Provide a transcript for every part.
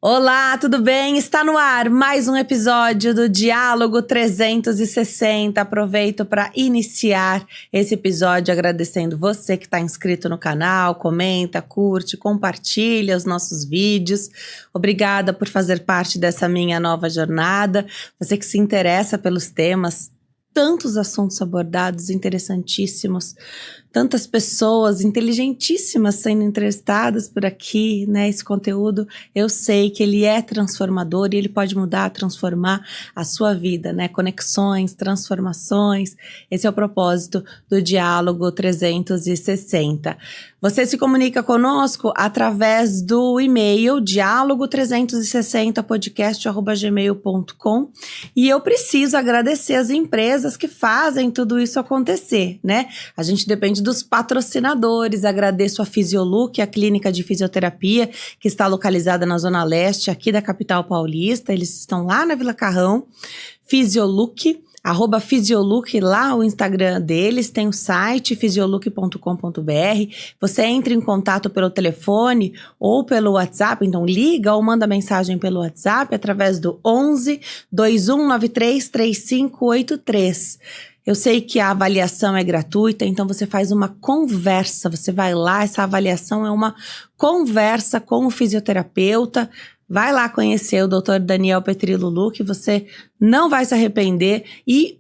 Olá, tudo bem? Está no ar mais um episódio do Diálogo 360. Aproveito para iniciar esse episódio agradecendo você que está inscrito no canal, comenta, curte, compartilha os nossos vídeos. Obrigada por fazer parte dessa minha nova jornada. Você que se interessa pelos temas, tantos assuntos abordados, interessantíssimos. Tantas pessoas inteligentíssimas sendo entrevistadas por aqui, né? Esse conteúdo, eu sei que ele é transformador e ele pode mudar, transformar a sua vida, né? Conexões, transformações. Esse é o propósito do Diálogo 360. Você se comunica conosco através do e-mail diálogo360podcast@gmail.com e eu preciso agradecer as empresas que fazem tudo isso acontecer, né? A gente depende dos patrocinadores. Agradeço a Fisiolook, a clínica de fisioterapia que está localizada na Zona Leste aqui da capital paulista. Eles estão lá na Vila Carrão. Fisiolook, @Fisiolook, lá o Instagram deles, tem o site fisiolook.com.br. Você entra em contato pelo telefone ou pelo WhatsApp, então liga ou manda mensagem pelo WhatsApp através do 11 2193 3583. Eu sei que a avaliação é gratuita, então você faz uma conversa, você vai lá, essa avaliação é uma conversa com o fisioterapeuta. Vai lá conhecer o Dr. Daniel Petrilulu, que você não vai se arrepender e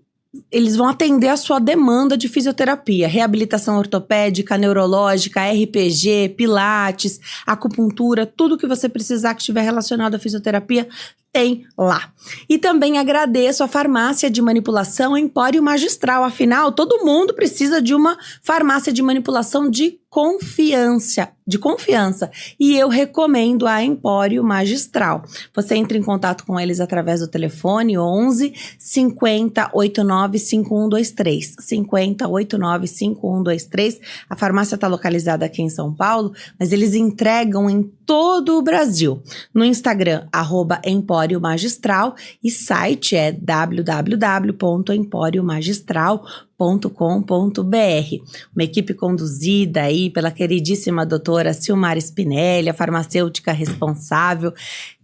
eles vão atender a sua demanda de fisioterapia, reabilitação ortopédica, neurológica, RPG, pilates, acupuntura, tudo que você precisar que estiver relacionado à fisioterapia, tem lá. E também agradeço a farmácia de manipulação Empório Magistral. Afinal, todo mundo precisa de uma farmácia de manipulação de confiança. E eu recomendo a Empório Magistral. Você entra em contato com eles através do telefone 11 50 89 5123. 50 89 5123. A farmácia está localizada aqui em São Paulo, mas eles entregam em todo o Brasil. No Instagram, @Empório Magistral, e site é www.emporiomagistral.com.br. Uma equipe conduzida aí pela queridíssima doutora Silmara Spinelli, a farmacêutica responsável.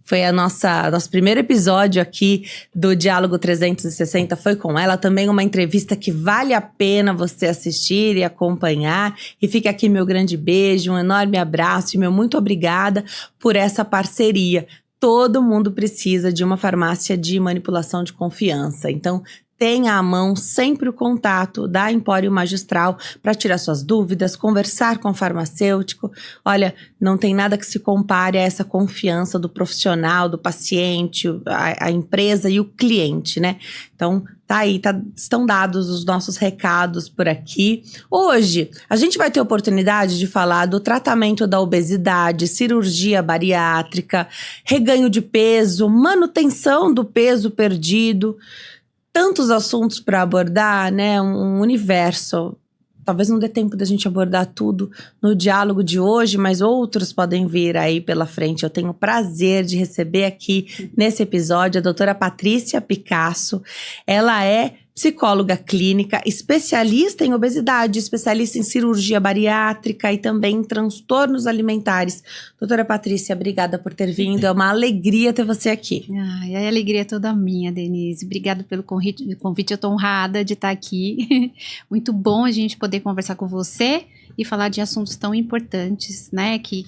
Foi nosso primeiro episódio aqui do Diálogo 360, foi com ela. Também uma entrevista que vale a pena você assistir e acompanhar. E fica aqui meu grande beijo, um enorme abraço e meu muito obrigada por essa parceria. Todo mundo precisa de uma farmácia de manipulação de confiança. Então, tenha à mão sempre o contato da Empório Magistral para tirar suas dúvidas, conversar com o farmacêutico. Olha, não tem nada que se compare a essa confiança do profissional, do paciente, a empresa e o cliente, né? Então, tá aí, estão dados os nossos recados por aqui. Hoje, a gente vai ter oportunidade de falar do tratamento da obesidade, cirurgia bariátrica, reganho de peso, manutenção do peso perdido. Tantos assuntos para abordar, né? Um universo. Talvez não dê tempo da gente abordar tudo no diálogo de hoje, mas outros podem vir aí pela frente. Eu tenho o prazer de receber aqui nesse episódio a doutora Patrícia Picasso. Ela é psicóloga clínica, especialista em obesidade, especialista em cirurgia bariátrica e também em transtornos alimentares. Doutora Patrícia, obrigada por ter vindo. É uma alegria ter você aqui. Ai, a alegria é toda minha, Denise. Obrigada pelo convite. Eu estou honrada de estar aqui. Muito bom a gente poder conversar com você e falar de assuntos tão importantes, né? Que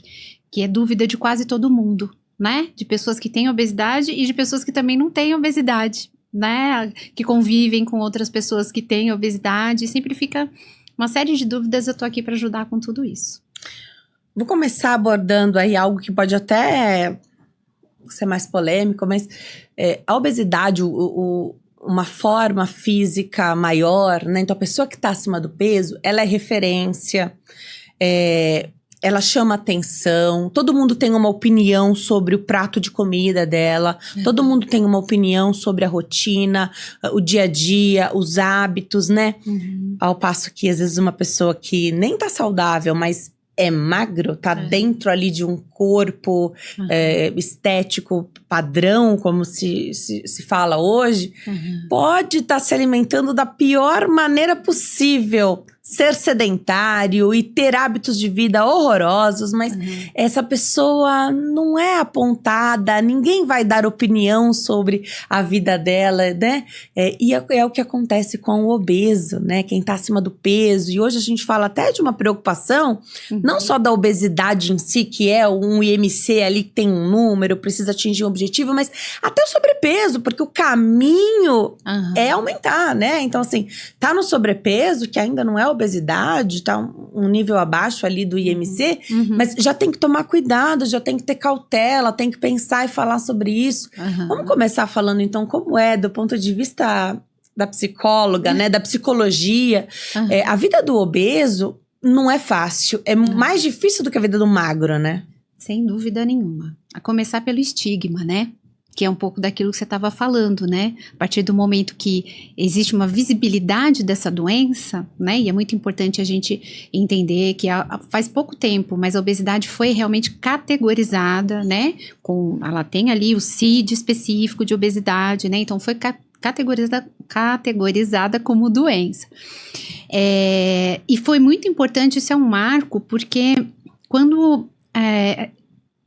é dúvida de quase todo mundo, né? De pessoas que têm obesidade e de pessoas que também não têm obesidade, né, que convivem com outras pessoas que têm obesidade, sempre fica uma série de dúvidas. Eu tô aqui para ajudar com tudo isso. Vou começar abordando aí algo que pode até ser mais polêmico, mas a obesidade, uma forma física maior, né, então a pessoa que está acima do peso, ela é referência, ela chama atenção, todo mundo tem uma opinião sobre o prato de comida dela, todo mundo tem uma opinião sobre a rotina, o dia a dia, os hábitos, né? Ao passo que às vezes uma pessoa que nem tá saudável, mas é magro, tá dentro ali de um corpo estético padrão, como se fala hoje, pode estar se alimentando da pior maneira possível, ser sedentário e ter hábitos de vida horrorosos, mas essa pessoa não é apontada, ninguém vai dar opinião sobre a vida dela, né? E é o que acontece com o obeso, né? Quem tá acima do peso. E hoje a gente fala até de uma preocupação, não só da obesidade em si, que é um IMC ali que tem um número, precisa atingir um objetivo, mas até o sobrepeso, porque o caminho é aumentar, né? Então, assim, tá no sobrepeso, que ainda não é obesidade, tá um nível abaixo ali do IMC, mas já tem que tomar cuidado, já tem que ter cautela, tem que pensar e falar sobre isso. Vamos começar falando, então, como é, do ponto de vista da psicóloga, né, da psicologia. A vida do obeso não é fácil, é mais difícil do que a vida do magro, né? Sem dúvida nenhuma. A começar pelo estigma, né? Que é um pouco daquilo que você estava falando, né? A partir do momento que existe uma visibilidade dessa doença, né? E é muito importante a gente entender que faz pouco tempo, mas a obesidade foi realmente categorizada, né? Ela tem ali o CID específico de obesidade, né? Então foi categorizada como doença. E foi muito importante, isso é um marco, porque quando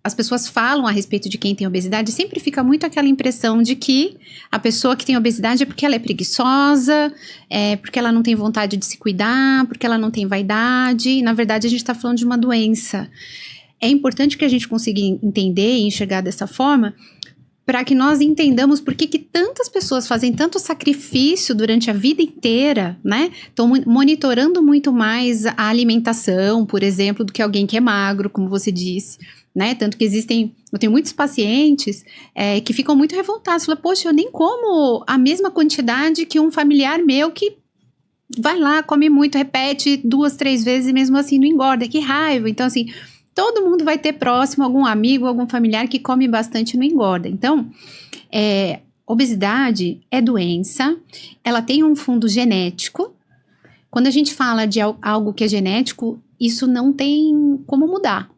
as pessoas falam a respeito de quem tem obesidade, sempre fica muito aquela impressão de que a pessoa que tem obesidade é porque ela é preguiçosa, porque ela não tem vontade de se cuidar, porque ela não tem vaidade. E, na verdade, a gente está falando de uma doença. É importante que a gente consiga entender e enxergar dessa forma, para que nós entendamos por que tantas pessoas fazem tanto sacrifício durante a vida inteira, né? Estão monitorando muito mais a alimentação, por exemplo, do que alguém que é magro, como você disse, né? Tanto que eu tenho muitos pacientes que ficam muito revoltados, falam, poxa, eu nem como a mesma quantidade que um familiar meu que vai lá, come muito, repete 2, 3 vezes e mesmo assim não engorda, que raiva. Então, assim, todo mundo vai ter próximo algum amigo, algum familiar que come bastante e não engorda. Então, obesidade é doença, ela tem um fundo genético. Quando a gente fala de algo que é genético, isso não tem como mudar.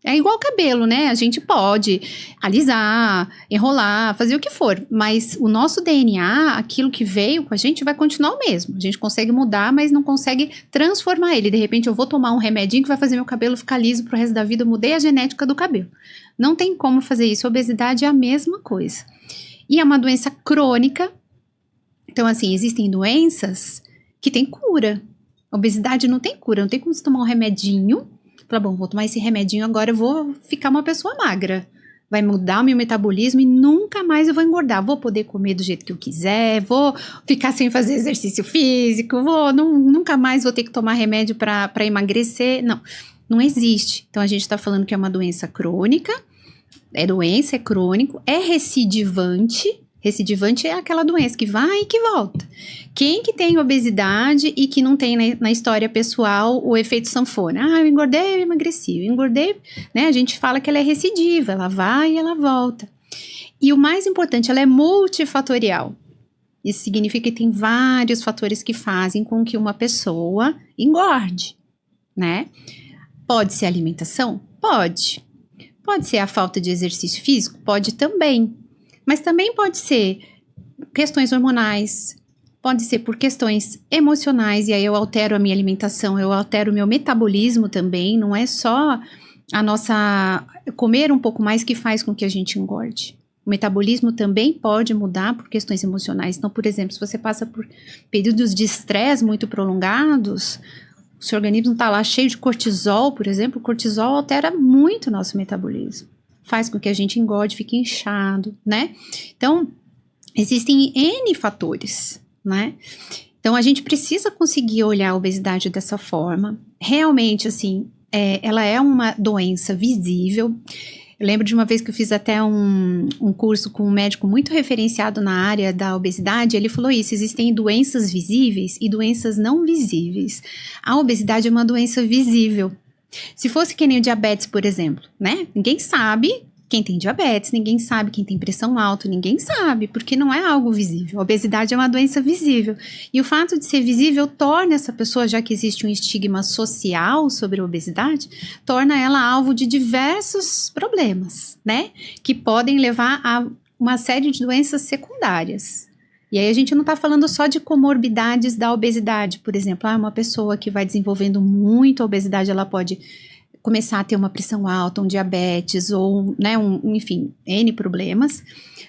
É igual cabelo, né? A gente pode alisar, enrolar, fazer o que for, mas o nosso DNA, aquilo que veio com a gente, vai continuar o mesmo. A gente consegue mudar, mas não consegue transformar ele. De repente, eu vou tomar um remedinho que vai fazer meu cabelo ficar liso pro resto da vida, eu mudei a genética do cabelo. Não tem como fazer isso. A obesidade é a mesma coisa. E é uma doença crônica. Então, assim, existem doenças que têm cura. A obesidade não tem cura, não tem como você tomar um remedinho. Fala, bom, vou tomar esse remedinho, agora eu vou ficar uma pessoa magra. Vai mudar o meu metabolismo e nunca mais eu vou engordar. Vou poder comer do jeito que eu quiser, vou ficar sem fazer exercício físico, nunca mais vou ter que tomar remédio para emagrecer. Não existe. Então, a gente está falando que é uma doença crônica, é crônico, é recidivante. Recidivante é aquela doença que vai e que volta. Quem que tem obesidade e que não tem na história pessoal o efeito sanfona? Eu engordei, eu emagreci, eu engordei, né? A gente fala que ela é recidiva, ela vai e ela volta. E o mais importante, ela é multifatorial. Isso significa que tem vários fatores que fazem com que uma pessoa engorde, né? Pode ser alimentação? Pode. Pode ser a falta de exercício físico? Pode também. Mas também pode ser questões hormonais, pode ser por questões emocionais, e aí eu altero a minha alimentação, eu altero o meu metabolismo também, não é só a nossa comer um pouco mais que faz com que a gente engorde. O metabolismo também pode mudar por questões emocionais. Então, por exemplo, se você passa por períodos de estresse muito prolongados, o seu organismo está lá cheio de cortisol, por exemplo, o cortisol altera muito o nosso metabolismo. Faz com que a gente engorde, fique inchado, né? Então, existem N fatores, né? Então, a gente precisa conseguir olhar a obesidade dessa forma. Realmente, assim, ela é uma doença visível. Eu lembro de uma vez que eu fiz até um curso com um médico muito referenciado na área da obesidade, ele falou isso, existem doenças visíveis e doenças não visíveis. A obesidade é uma doença visível. Se fosse que nem o diabetes, por exemplo, né? Ninguém sabe quem tem diabetes, ninguém sabe quem tem pressão alta, ninguém sabe, porque não é algo visível. A obesidade é uma doença visível. E o fato de ser visível torna essa pessoa, já que existe um estigma social sobre a obesidade, torna ela alvo de diversos problemas, né? Que podem levar a uma série de doenças secundárias. E aí a gente não está falando só de comorbidades da obesidade, por exemplo, uma pessoa que vai desenvolvendo muito obesidade, ela pode começar a ter uma pressão alta, um diabetes ou, né, enfim, N problemas,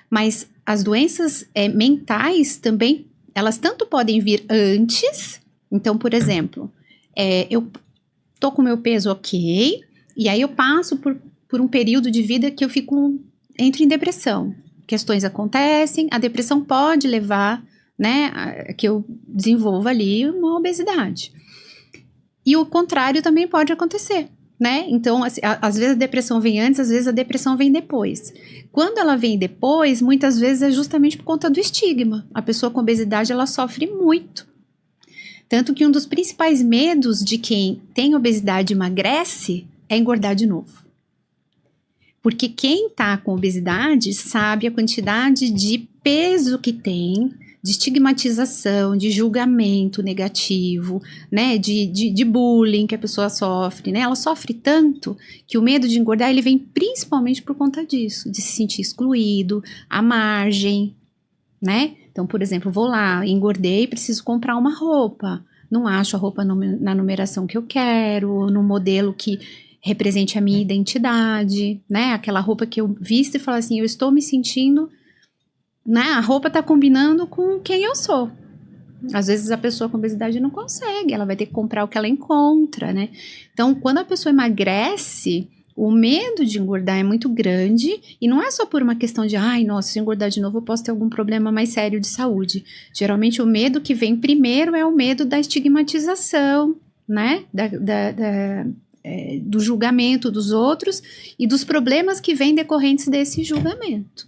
mas as doenças mentais também, elas tanto podem vir antes, então, por exemplo, eu tô com meu peso ok, e aí eu passo por um período de vida que eu entro em depressão. Questões acontecem, a depressão pode levar, né, a que eu desenvolva ali uma obesidade. E o contrário também pode acontecer, né? Então, assim, às vezes a depressão vem antes, às vezes a depressão vem depois. Quando ela vem depois, muitas vezes é justamente por conta do estigma. A pessoa com obesidade, ela sofre muito. Tanto que um dos principais medos de quem tem obesidade e emagrece é engordar de novo. Porque quem tá com obesidade sabe a quantidade de peso que tem, de estigmatização, de julgamento negativo, né, de bullying que a pessoa sofre, né? Ela sofre tanto que o medo de engordar, ele vem principalmente por conta disso, de se sentir excluído, à margem, né? Então, por exemplo, vou lá, engordei, preciso comprar uma roupa. Não acho a roupa na numeração que eu quero, no modelo que represente a minha identidade, né? Aquela roupa que eu visto e falo assim, eu estou me sentindo, né? A roupa tá combinando com quem eu sou. Às vezes a pessoa com obesidade não consegue, ela vai ter que comprar o que ela encontra, né? Então, quando a pessoa emagrece, o medo de engordar é muito grande e não é só por uma questão de, ai, nossa, se eu engordar de novo eu posso ter algum problema mais sério de saúde. Geralmente o medo que vem primeiro é o medo da estigmatização, né? Do julgamento dos outros e dos problemas que vêm decorrentes desse julgamento.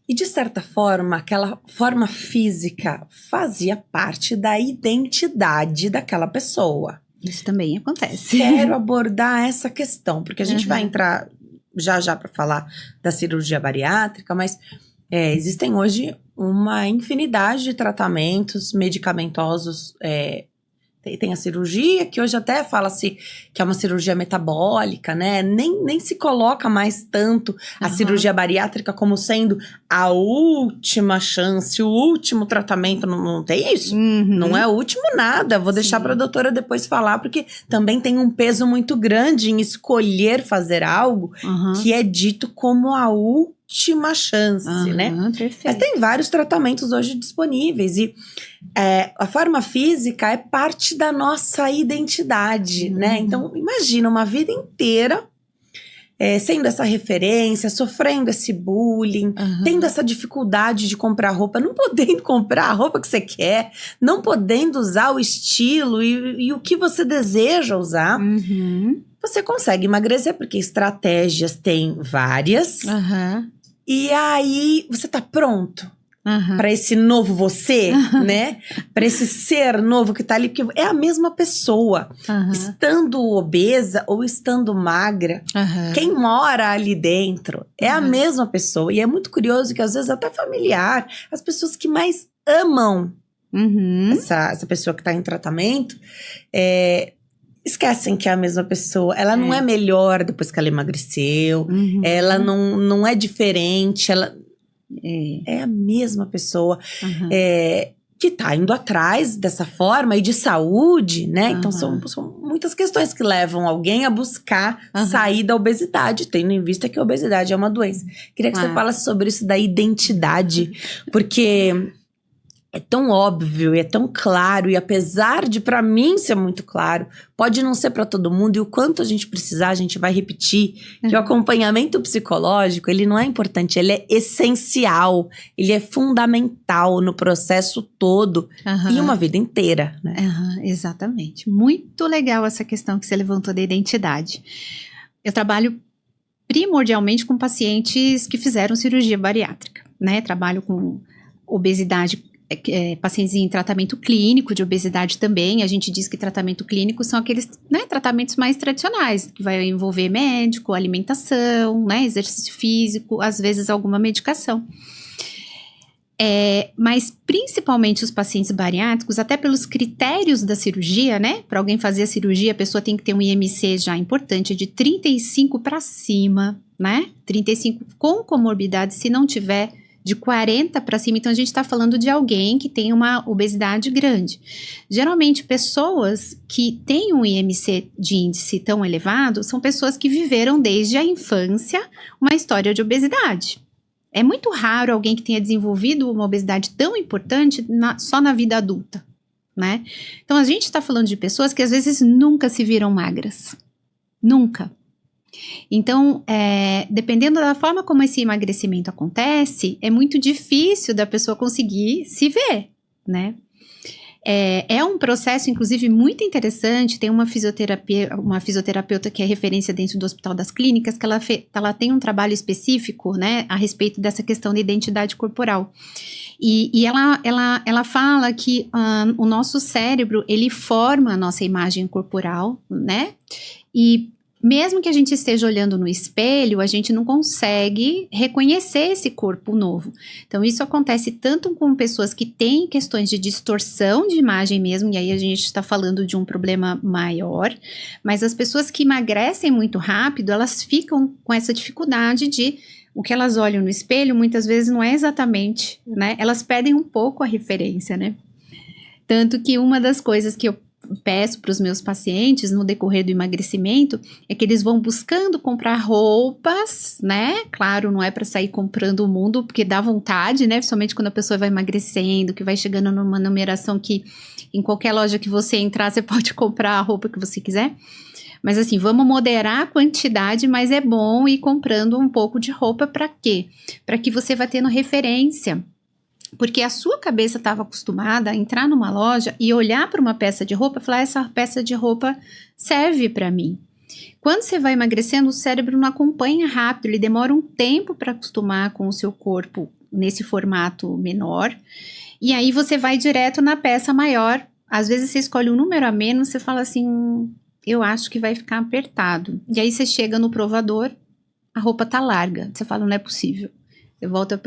E de certa forma, aquela forma física fazia parte da identidade daquela pessoa. Isso também acontece. Quero abordar essa questão, porque a gente vai entrar já para falar da cirurgia bariátrica, mas existem hoje uma infinidade de tratamentos medicamentosos. Tem a cirurgia, que hoje até fala-se que é uma cirurgia metabólica, né? Nem se coloca mais tanto a cirurgia bariátrica como sendo a última chance, o último tratamento. Não tem isso. Não é o último nada. Vou deixar para a doutora depois falar, porque também tem um peso muito grande em escolher fazer algo que é dito como a última chance, né? Perfeito. Mas tem vários tratamentos hoje disponíveis e a forma física é parte da nossa identidade, né? Então, imagina uma vida inteira sendo essa referência, sofrendo esse bullying, tendo essa dificuldade de comprar roupa, não podendo comprar a roupa que você quer, não podendo usar o estilo e o que você deseja usar. Você consegue emagrecer, porque estratégias tem várias. E aí, você tá pronto para esse novo você, né? Para esse ser novo que tá ali, porque é a mesma pessoa. Estando obesa ou estando magra, quem mora ali dentro é a mesma pessoa. E é muito curioso que às vezes até familiar, as pessoas que mais amam essa pessoa que tá em tratamento, esquecem que é a mesma pessoa. Ela não é melhor depois que ela emagreceu. Ela não é diferente. Ela é a mesma pessoa que tá indo atrás dessa forma e de saúde, né? Então são muitas questões que levam alguém a buscar sair da obesidade, tendo em vista que a obesidade é uma doença. Queria que você falasse sobre isso da identidade, porque é tão óbvio e é tão claro, e apesar de pra mim ser muito claro, pode não ser pra todo mundo, e o quanto a gente precisar, a gente vai repetir, que o acompanhamento psicológico, ele não é importante, ele é essencial, ele é fundamental no processo todo e uma vida inteira, né? Exatamente. Muito legal essa questão que você levantou da identidade. Eu trabalho primordialmente com pacientes que fizeram cirurgia bariátrica, né? Trabalho com obesidade, pacientes em tratamento clínico de obesidade também. A gente diz que tratamento clínico são aqueles, né, tratamentos mais tradicionais, que vai envolver médico, alimentação, né, exercício físico, às vezes alguma medicação. Mas principalmente os pacientes bariátricos, até pelos critérios da cirurgia, né? Para alguém fazer a cirurgia, a pessoa tem que ter um IMC já importante, de 35 para cima, né? 35 com comorbidade, se não tiver, de 40 para cima, então a gente está falando de alguém que tem uma obesidade grande. Geralmente, pessoas que têm um IMC de índice tão elevado são pessoas que viveram desde a infância uma história de obesidade. É muito raro alguém que tenha desenvolvido uma obesidade tão importante só na vida adulta, né? Então, a gente está falando de pessoas que às vezes nunca se viram magras. Nunca. Então, dependendo da forma como esse emagrecimento acontece, é muito difícil da pessoa conseguir se ver, né? É um processo, inclusive, muito interessante. Tem uma fisioterapeuta que é referência dentro do Hospital das Clínicas, que ela tem um trabalho específico, né, a respeito dessa questão da identidade corporal. E ela fala que o nosso cérebro, ele forma a nossa imagem corporal, né? E mesmo que a gente esteja olhando no espelho, a gente não consegue reconhecer esse corpo novo. Então, isso acontece tanto com pessoas que têm questões de distorção de imagem mesmo, e aí a gente está falando de um problema maior, mas as pessoas que emagrecem muito rápido, elas ficam com essa dificuldade de o que elas olham no espelho, muitas vezes não é exatamente, né? Elas perdem um pouco a referência, né? Tanto que uma das coisas que eu peço para os meus pacientes no decorrer do emagrecimento é que eles vão buscando comprar roupas, né? Claro, não é para sair comprando o mundo, porque dá vontade, né? Principalmente quando a pessoa vai emagrecendo, que vai chegando numa numeração que em qualquer loja que você entrar, você pode comprar a roupa que você quiser. Mas assim, vamos moderar a quantidade, mas é bom ir comprando um pouco de roupa para quê? Para que você vá tendo referência. Porque a sua cabeça estava acostumada a entrar numa loja e olhar para uma peça de roupa e falar, essa peça de roupa serve para mim. Quando você vai emagrecendo, o cérebro não acompanha rápido, ele demora um tempo para acostumar com o seu corpo nesse formato menor. E aí você vai direto na peça maior. Às vezes você escolhe um número a menos, você fala assim, eu acho que vai ficar apertado. E aí você chega no provador, a roupa tá larga. Você fala, não é possível. Você volta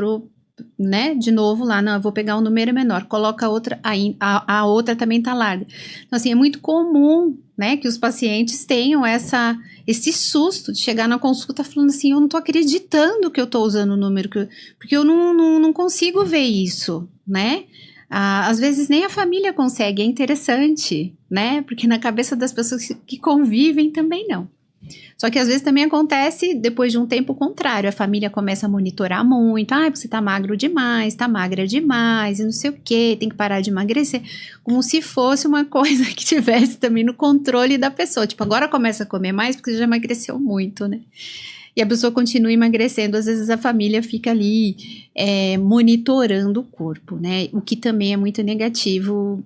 né, de novo lá, não, eu vou pegar um número menor, coloca a outra, a outra também tá larga. Então, assim, é muito comum, né, que os pacientes tenham esse susto de chegar na consulta falando assim, eu não tô acreditando que eu tô usando o número, porque eu não consigo ver isso, né? Às vezes nem a família consegue, é interessante, né? Porque na cabeça das pessoas que convivem também não. Só que às vezes também acontece depois de um tempo contrário, a família começa a monitorar muito, você tá magro demais, tá magra demais, e não sei o que, tem que parar de emagrecer, como se fosse uma coisa que tivesse também no controle da pessoa, tipo, agora começa a comer mais porque já emagreceu muito, né? E a pessoa continua emagrecendo, às vezes a família fica ali monitorando o corpo, né? O que também é muito negativo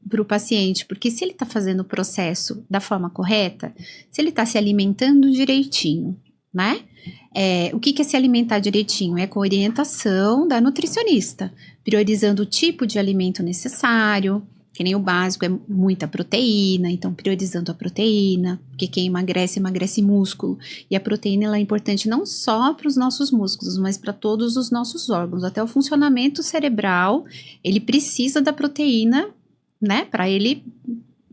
para o paciente, porque se ele está fazendo o processo da forma correta, se ele está se alimentando direitinho, né? O que é se alimentar direitinho? É com orientação da nutricionista, priorizando o tipo de alimento necessário, que nem o básico é muita proteína, então priorizando a proteína, porque quem emagrece músculo, e a proteína ela é importante não só para os nossos músculos, mas para todos os nossos órgãos, até o funcionamento cerebral, ele precisa da proteína, né, para ele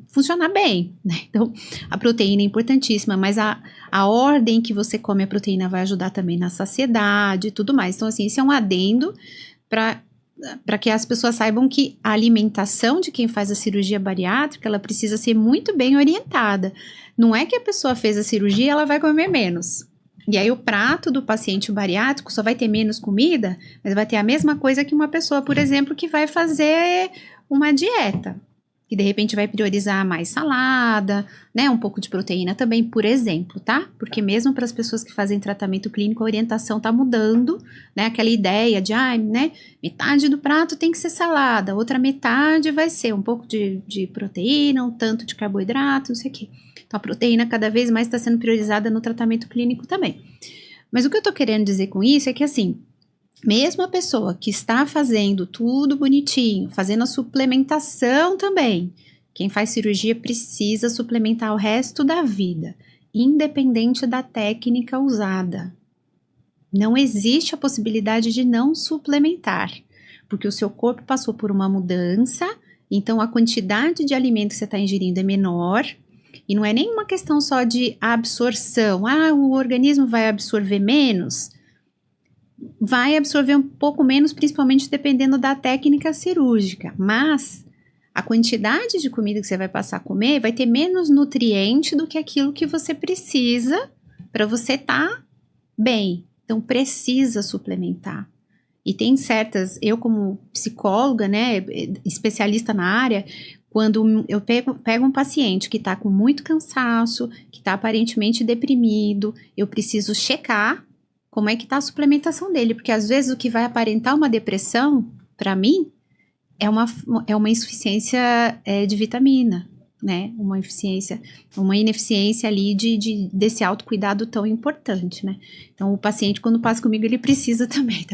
funcionar bem, né? Então, a proteína é importantíssima, mas a ordem que você come a proteína vai ajudar também na saciedade e tudo mais. Então, assim, esse é um adendo para que as pessoas saibam que a alimentação de quem faz a cirurgia bariátrica, ela precisa ser muito bem orientada. Não é que a pessoa fez a cirurgia e ela vai comer menos. E aí o prato do paciente bariátrico só vai ter menos comida, mas vai ter a mesma coisa que uma pessoa, por exemplo, que vai fazer uma dieta, que de repente vai priorizar mais salada, né, um pouco de proteína também, por exemplo, tá? Porque mesmo para as pessoas que fazem tratamento clínico, a orientação tá mudando, né, aquela ideia de, né, metade do prato tem que ser salada, outra metade vai ser um pouco de proteína, um tanto de carboidrato, não sei o quê. Então a proteína cada vez mais está sendo priorizada no tratamento clínico também. Mas o que eu tô querendo dizer com isso é que, assim, mesmo a pessoa que está fazendo tudo bonitinho, fazendo a suplementação também, quem faz cirurgia precisa suplementar o resto da vida, independente da técnica usada. Não existe a possibilidade de não suplementar, porque o seu corpo passou por uma mudança, então a quantidade de alimento que você está ingerindo é menor, e não é nem uma questão só de absorção, o organismo vai absorver menos. vai absorver um pouco menos, principalmente dependendo da técnica cirúrgica. Mas a quantidade de comida que você vai passar a comer vai ter menos nutriente do que aquilo que você precisa para você estar bem. Então, precisa suplementar. E tem certas, eu como psicóloga, né, especialista na área, quando eu pego um paciente que está com muito cansaço, que está aparentemente deprimido, eu preciso checar como é que está a suplementação dele, porque às vezes o que vai aparentar uma depressão, para mim, é uma insuficiência de vitamina, né? Uma ineficiência ali desse autocuidado tão importante, né? Então, o paciente, quando passa comigo, ele precisa também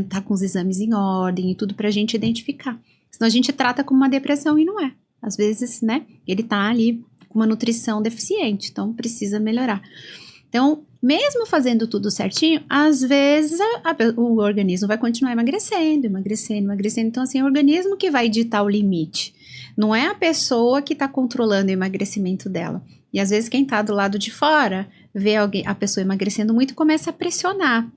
tá com os exames em ordem e tudo pra gente identificar. Senão a gente trata como uma depressão e não é. Às vezes, né? Ele tá ali com uma nutrição deficiente, então precisa melhorar. Então, mesmo fazendo tudo certinho, às vezes o organismo vai continuar emagrecendo. Então, assim, é o organismo que vai ditar o limite. Não é a pessoa que está controlando o emagrecimento dela. E às vezes quem está do lado de fora vê a pessoa emagrecendo muito e começa a pressionar.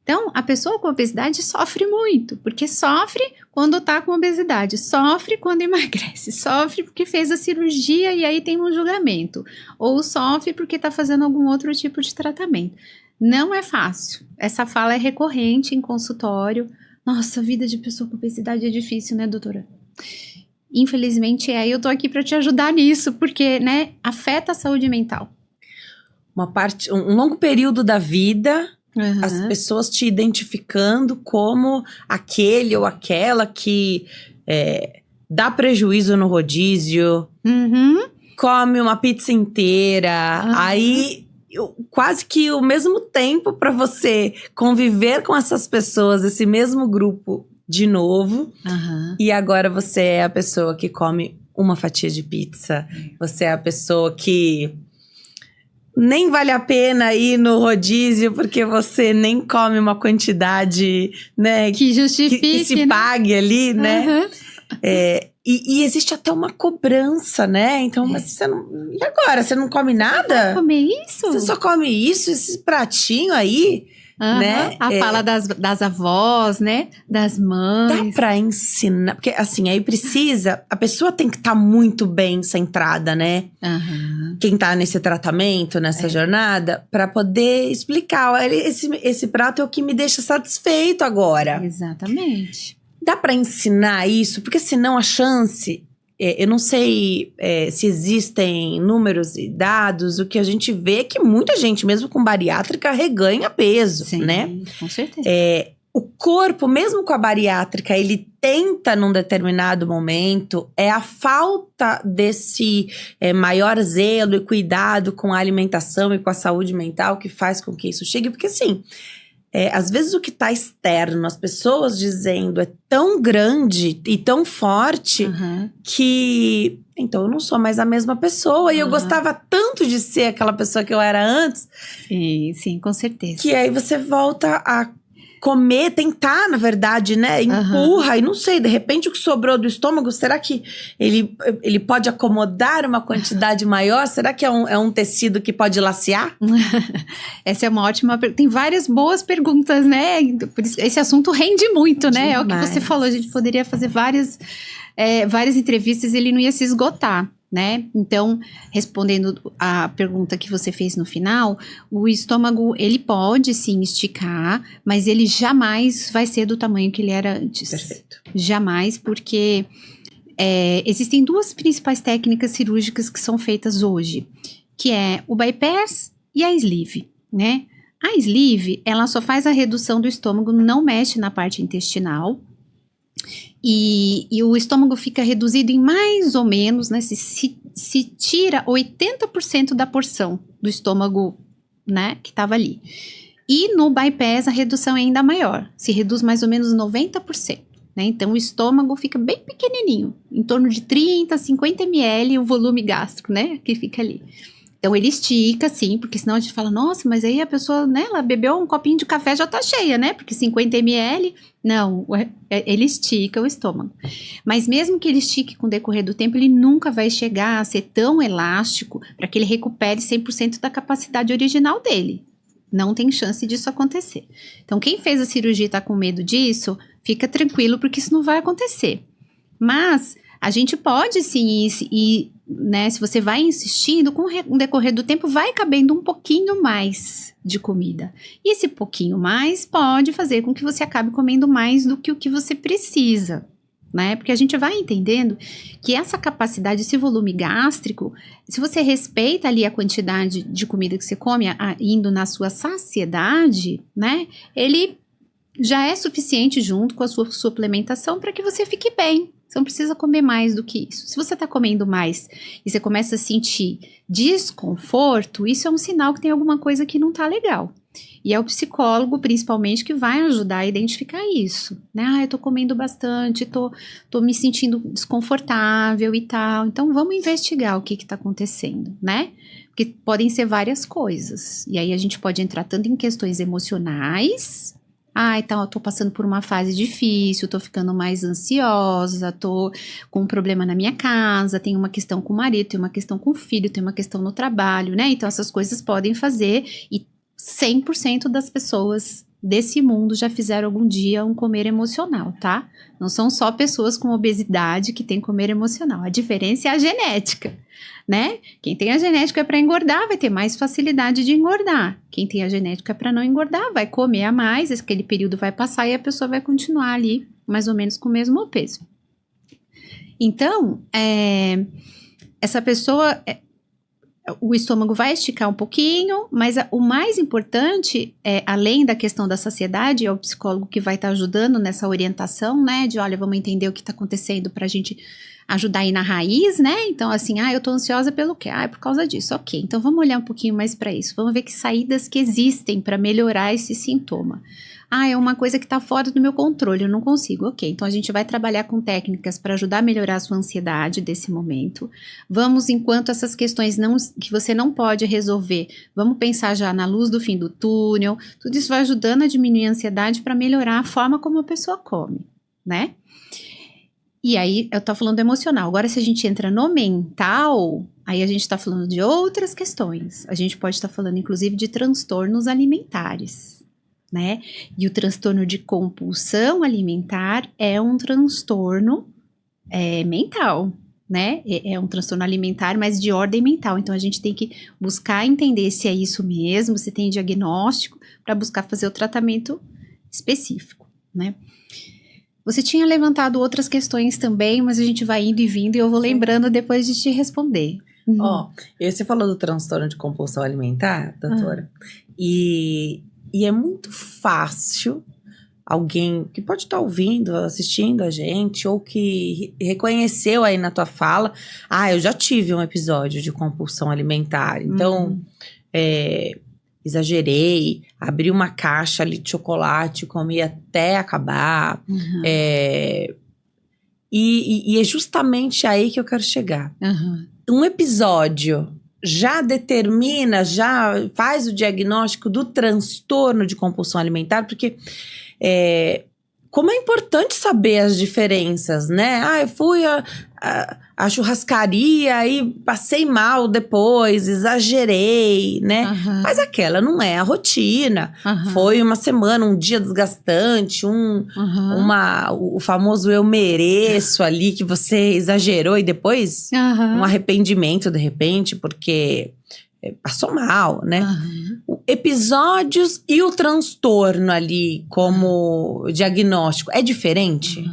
Então, a pessoa com obesidade sofre muito, porque sofre quando está com obesidade, sofre quando emagrece, sofre porque fez a cirurgia e aí tem um julgamento, ou sofre porque está fazendo algum outro tipo de tratamento. Não é fácil. Essa fala é recorrente em consultório. Nossa, a vida de pessoa com obesidade é difícil, né, doutora? Infelizmente, aí eu tô aqui para te ajudar nisso, porque, né, afeta a saúde mental. Um longo período da vida, as pessoas te identificando como aquele ou aquela que dá prejuízo no rodízio, come uma pizza inteira, aí quase que o mesmo tempo para você conviver com essas pessoas, esse mesmo grupo de novo, e agora você é a pessoa que come uma fatia de pizza, você é a pessoa que nem vale a pena ir no rodízio porque você nem come uma quantidade, né, que justifique, que se pague ali, né? E existe até uma cobrança, né? Então, mas você não... E agora? Você não come nada? Você vai comer isso? Você só come isso, esse pratinho aí? Né? A fala das avós, né? Das mães. Dá pra ensinar, porque assim, aí precisa, a pessoa tem que estar muito bem centrada, né? Quem tá nesse tratamento, nessa jornada, pra poder explicar, esse prato é o que me deixa satisfeito agora. Exatamente. Dá pra ensinar isso, porque senão a chance... eu não sei se existem números e dados, o que a gente vê é que muita gente, mesmo com bariátrica, reganha peso, sim, né? Com certeza. O corpo, mesmo com a bariátrica, ele tenta num determinado momento, a falta desse maior zelo e cuidado com a alimentação e com a saúde mental que faz com que isso chegue, porque assim... às vezes o que está externo, as pessoas dizendo, é tão grande e tão forte que... Então eu não sou mais a mesma pessoa. E eu gostava tanto de ser aquela pessoa que eu era antes. Sim, com certeza. Que aí você volta a comer, tentar, na verdade, né? Empurra e não sei, de repente o que sobrou do estômago, será que ele pode acomodar uma quantidade maior? Será que é um tecido que pode lacear? Essa é uma ótima pergunta. Tem várias boas perguntas, né? Por isso, esse assunto rende muito, né? Demais. É o que você falou, a gente poderia fazer várias entrevistas e ele não ia se esgotar, né? Então, respondendo a pergunta que você fez no final, o estômago, ele pode sim esticar, mas ele jamais vai ser do tamanho que ele era antes. Perfeito. Jamais, porque existem duas principais técnicas cirúrgicas que são feitas hoje, que é o bypass e a sleeve, né? A sleeve, ela só faz a redução do estômago, não mexe na parte intestinal, e o estômago fica reduzido em mais ou menos, né? Se tira 80% da porção do estômago, né? Que estava ali. E no bypass a redução é ainda maior. Se reduz mais ou menos 90%. Né? Então o estômago fica bem pequenininho. Em torno de 30 a 50 ml o volume gástrico, né? Que fica ali. Então ele estica, sim, porque senão a gente fala, nossa, mas aí a pessoa, né, ela bebeu um copinho de café já tá cheia, né? Porque 50 ml, não, ele estica o estômago. Mas mesmo que ele estique com o decorrer do tempo, ele nunca vai chegar a ser tão elástico para que ele recupere 100% da capacidade original dele, Não tem chance disso acontecer. Então, quem fez a cirurgia e tá com medo disso, fica tranquilo, porque isso não vai acontecer. Mas a gente pode sim ir, né? Se você vai insistindo, com o decorrer do tempo, vai cabendo um pouquinho mais de comida. E esse pouquinho mais pode fazer com que você acabe comendo mais do que o que você precisa, né? Porque a gente vai entendendo que essa capacidade, esse volume gástrico, se você respeita ali a quantidade de comida que você come, indo na sua saciedade, né? Ele já é suficiente junto com a sua suplementação para que você fique bem. Você não precisa comer mais do que isso. Se você está comendo mais e você começa a sentir desconforto, isso é um sinal que tem alguma coisa que não está legal. E é o psicólogo, principalmente, que vai ajudar a identificar isso, né? Eu tô comendo bastante, tô me sentindo desconfortável e tal. Então, vamos investigar o que tá acontecendo, né? Porque podem ser várias coisas. E aí, a gente pode entrar tanto em questões emocionais. Então, eu tô passando por uma fase difícil, tô ficando mais ansiosa, tô com um problema na minha casa, tem uma questão com o marido, tem uma questão com o filho, tem uma questão no trabalho, né? Então, essas coisas podem fazer, e 100% das pessoas desse mundo já fizeram algum dia um comer emocional, tá? Não são só pessoas com obesidade que têm comer emocional. A diferença é a genética, né? Quem tem a genética é para engordar, vai ter mais facilidade de engordar. Quem tem a genética é para não engordar, vai comer a mais, aquele período vai passar e a pessoa vai continuar ali, mais ou menos com o mesmo peso. Então, essa pessoa... O estômago vai esticar um pouquinho, mas o mais importante, além da questão da saciedade, é o psicólogo que vai estar ajudando nessa orientação, né? De, olha, vamos entender o que está acontecendo para a gente ajudar aí na raiz, né? Então, assim, eu tô ansiosa pelo quê? É por causa disso. Ok, então vamos olhar um pouquinho mais para isso. Vamos ver que saídas que existem para melhorar esse sintoma. É uma coisa que está fora do meu controle, eu não consigo. Ok, então a gente vai trabalhar com técnicas para ajudar a melhorar a sua ansiedade desse momento. Vamos, enquanto essas questões que você não pode resolver, vamos pensar já na luz do fim do túnel. Tudo isso vai ajudando a diminuir a ansiedade para melhorar a forma como a pessoa come, né? E aí, eu tô falando do emocional. Agora, se a gente entra no mental, aí a gente tá falando de outras questões. A gente pode estar falando, inclusive, de transtornos alimentares, né? E o transtorno de compulsão alimentar é um transtorno mental, né? É um transtorno alimentar, mas de ordem mental. Então, a gente tem que buscar entender se é isso mesmo, se tem diagnóstico, para buscar fazer o tratamento específico, né? Você tinha levantado outras questões também, mas a gente vai indo e vindo e eu vou lembrando depois de te responder. Você falou do transtorno de compulsão alimentar, doutora, e é muito fácil alguém que pode estar ouvindo, assistindo a gente, ou que reconheceu aí na tua fala, eu já tive um episódio de compulsão alimentar, então, exagerei, abri uma caixa ali de chocolate, comi até acabar, e é justamente aí que eu quero chegar. Um episódio já determina, já faz o diagnóstico do transtorno de compulsão alimentar, porque como é importante saber as diferenças, né? Eu fui à churrascaria e passei mal depois, exagerei, né? Mas aquela não é a rotina. Foi uma semana, um dia desgastante, o famoso eu mereço ali, que você exagerou e depois um arrependimento de repente, porque passou mal, né? Episódios e o transtorno ali como diagnóstico, é diferente?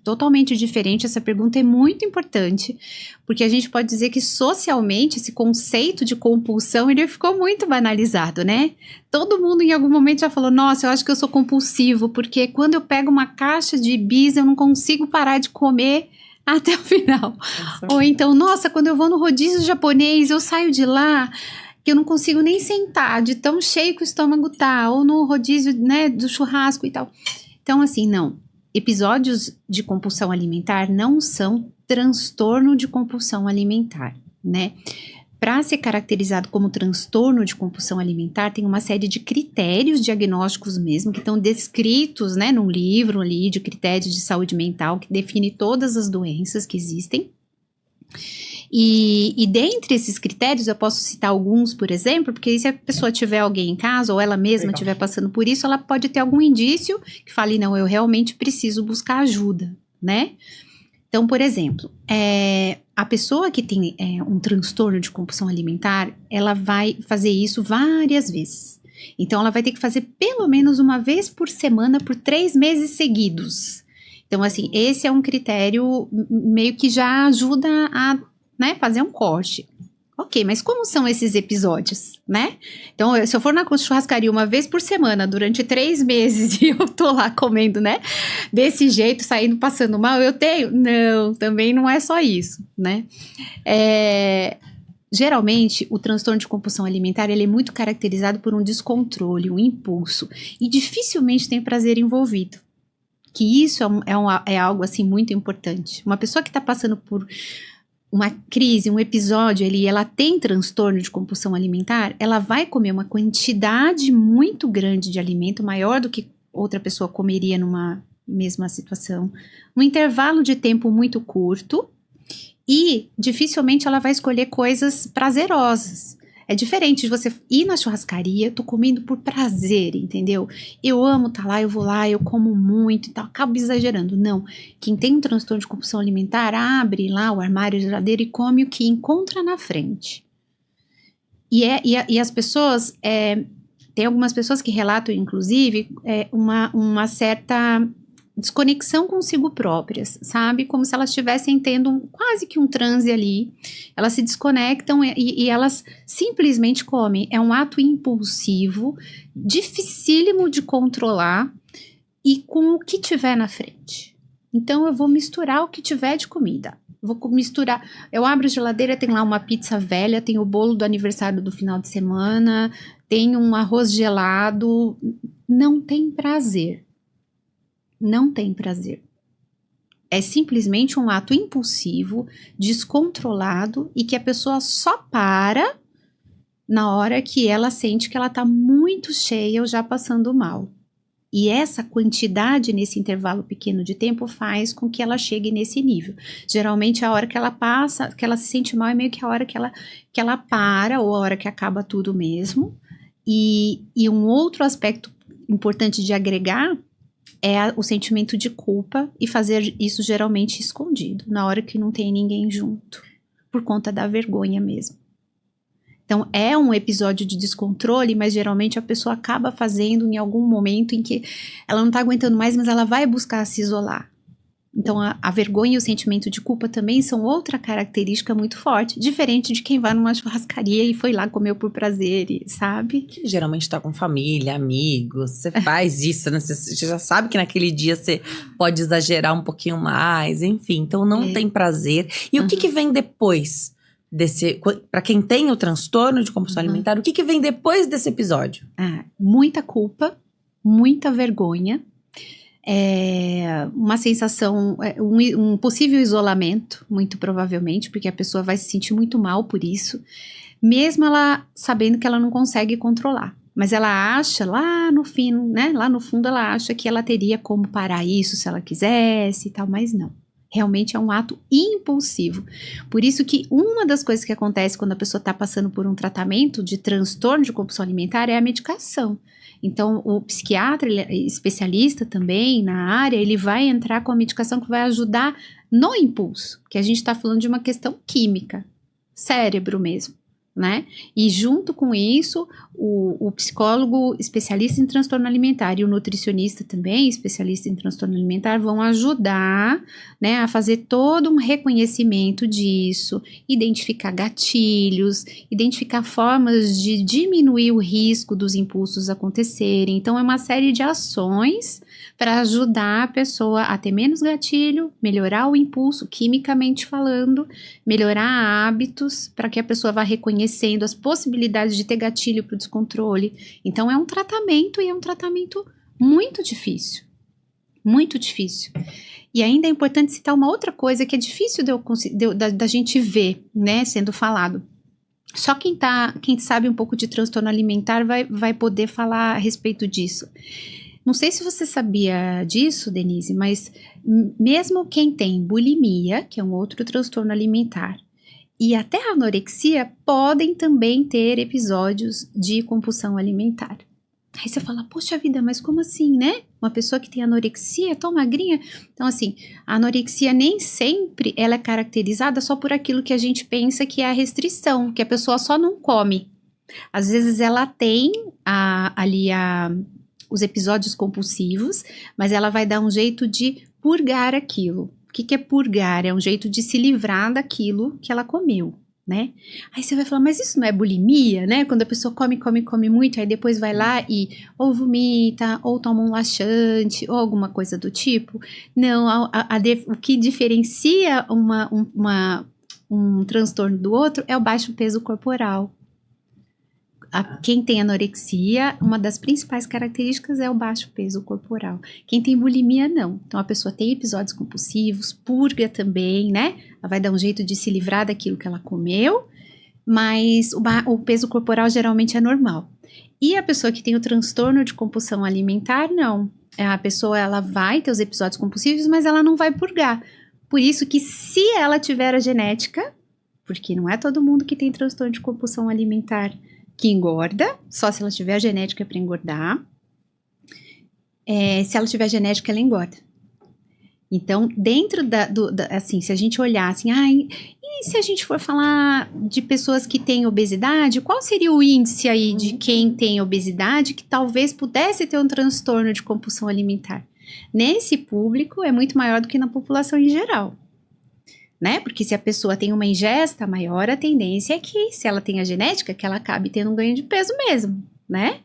Totalmente diferente. Essa pergunta é muito importante, porque a gente pode dizer que socialmente esse conceito de compulsão, ele ficou muito banalizado, né? Todo mundo em algum momento já falou, nossa, eu acho que eu sou compulsivo, porque quando eu pego uma caixa de bis, eu não consigo parar de comer até o final. Ou então, nossa, quando eu vou no rodízio japonês, eu saio de lá que eu não consigo nem sentar, de tão cheio que o estômago tá, ou no rodízio, né, do churrasco e tal. Então, assim, não. Episódios de compulsão alimentar não são transtorno de compulsão alimentar, né? Para ser caracterizado como transtorno de compulsão alimentar, tem uma série de critérios diagnósticos mesmo, que estão descritos, né, num livro ali de critérios de saúde mental, que define todas as doenças que existem. E dentre esses critérios, eu posso citar alguns, por exemplo, porque se a pessoa tiver alguém em casa ou ela mesma estiver passando por isso, ela pode ter algum indício que fale, não, eu realmente preciso buscar ajuda, né? Então, por exemplo, a pessoa que tem um transtorno de compulsão alimentar, ela vai fazer isso várias vezes. Então, ela vai ter que fazer pelo menos uma vez por semana por 3 meses seguidos. Então, assim, esse é um critério meio que já ajuda a, né, fazer um corte. Ok, mas como são esses episódios, né? Então, se eu for na churrascaria uma vez por semana durante 3 meses e eu tô lá comendo, né? Desse jeito, saindo, passando mal, eu tenho? Não, também não é só isso, né? Geralmente, o transtorno de compulsão alimentar, ele é muito caracterizado por um descontrole, um impulso. E dificilmente tem prazer envolvido. Que isso é algo, assim, muito importante. Uma pessoa que está passando por uma crise, um episódio ali, ela tem transtorno de compulsão alimentar, ela vai comer uma quantidade muito grande de alimento, maior do que outra pessoa comeria numa mesma situação, um intervalo de tempo muito curto e dificilmente ela vai escolher coisas prazerosas. É diferente de você ir na churrascaria, tô comendo por prazer, entendeu? Eu amo tá lá, eu vou lá, eu como muito e tal, acabo exagerando. Não, quem tem um transtorno de compulsão alimentar, abre lá o armário, a geladeira e come o que encontra na frente. E as pessoas, tem algumas pessoas que relatam, inclusive, uma certa desconexão consigo próprias, sabe? Como se elas estivessem tendo quase que um transe ali. Elas se desconectam e elas simplesmente comem. É um ato impulsivo, dificílimo de controlar e com o que tiver na frente. Então, eu vou misturar o que tiver de comida. Vou misturar. Eu abro a geladeira, tem lá uma pizza velha, tem o bolo do aniversário do final de semana, tem um arroz gelado. Não tem prazer. Não tem prazer. É simplesmente um ato impulsivo, descontrolado e que a pessoa só para na hora que ela sente que ela está muito cheia ou já passando mal. E essa quantidade nesse intervalo pequeno de tempo faz com que ela chegue nesse nível. Geralmente a hora que ela passa, que ela se sente mal é meio que a hora que ela para ou a hora que acaba tudo mesmo. E um outro aspecto importante de agregar é o sentimento de culpa e fazer isso geralmente escondido, na hora que não tem ninguém junto, por conta da vergonha mesmo. Então, é um episódio de descontrole, mas geralmente a pessoa acaba fazendo em algum momento em que ela não está aguentando mais, mas ela vai buscar se isolar. Então, a vergonha e o sentimento de culpa também são outra característica muito forte, diferente de quem vai numa churrascaria e foi lá comer por prazer, sabe? Que geralmente tá com família, amigos, você faz isso, né? Você já sabe que naquele dia você pode exagerar um pouquinho mais, enfim. Então, não tem prazer. E o que vem depois desse... Pra quem tem o transtorno de compulsão alimentar, o que vem depois desse episódio? Muita culpa, muita vergonha. Uma sensação, um possível isolamento, muito provavelmente, porque a pessoa vai se sentir muito mal por isso, mesmo ela sabendo que ela não consegue controlar. Mas ela acha lá no fim, né? Lá no fundo ela acha que ela teria como parar isso se ela quisesse e tal, mas não. Realmente é um ato impulsivo. Por isso que uma das coisas que acontece quando a pessoa está passando por um tratamento de transtorno de compulsão alimentar é a medicação. Então, o psiquiatra, ele é especialista também na área, ele vai entrar com a medicação que vai ajudar no impulso, que a gente está falando de uma questão química, cérebro mesmo, né? E junto com isso, o psicólogo especialista em transtorno alimentar e o nutricionista também, especialista em transtorno alimentar, vão ajudar, né, a fazer todo um reconhecimento disso, identificar gatilhos, identificar formas de diminuir o risco dos impulsos acontecerem. Então, é uma série de ações para ajudar a pessoa a ter menos gatilho, melhorar o impulso, quimicamente falando, melhorar hábitos para que a pessoa vá reconhecendo as possibilidades de ter gatilho para o descontrole. Então, é um tratamento e é um tratamento muito difícil. Muito difícil. E ainda é importante citar uma outra coisa que é difícil da gente ver, né, sendo falado. Só quem sabe um pouco de transtorno alimentar vai poder falar a respeito disso. Não sei se você sabia disso, Denise, mas mesmo quem tem bulimia, que é um outro transtorno alimentar, e até a anorexia, podem também ter episódios de compulsão alimentar. Aí você fala, poxa vida, mas como assim, né? Uma pessoa que tem anorexia, tão magrinha. Então, assim, a anorexia nem sempre ela é caracterizada só por aquilo que a gente pensa que é a restrição, que a pessoa só não come. Às vezes ela tem os episódios compulsivos, mas ela vai dar um jeito de purgar aquilo. O que é purgar? É um jeito de se livrar daquilo que ela comeu, né? Aí você vai falar, mas isso não é bulimia, né? Quando a pessoa come muito, aí depois vai lá e ou vomita, ou toma um laxante, ou alguma coisa do tipo. Não, o que diferencia um transtorno do outro é o baixo peso corporal. Quem tem anorexia, uma das principais características é o baixo peso corporal. Quem tem bulimia, não. Então, a pessoa tem episódios compulsivos, purga também, né? Ela vai dar um jeito de se livrar daquilo que ela comeu, mas o peso corporal geralmente é normal. E a pessoa que tem o transtorno de compulsão alimentar, não. A pessoa, ela vai ter os episódios compulsivos, mas ela não vai purgar. Por isso que se ela tiver a genética, porque não é todo mundo que tem transtorno de compulsão alimentar que engorda, só se ela tiver a genética para engordar. Se ela tiver genética, ela engorda. Então, dentro assim, se a gente olhar assim, e se a gente for falar de pessoas que têm obesidade, qual seria o índice aí de quem tem obesidade que talvez pudesse ter um transtorno de compulsão alimentar? Nesse público é muito maior do que na população em geral. Né? Porque se a pessoa tem uma ingesta maior, a tendência é que, se ela tem a genética, que ela acabe tendo um ganho de peso mesmo, né?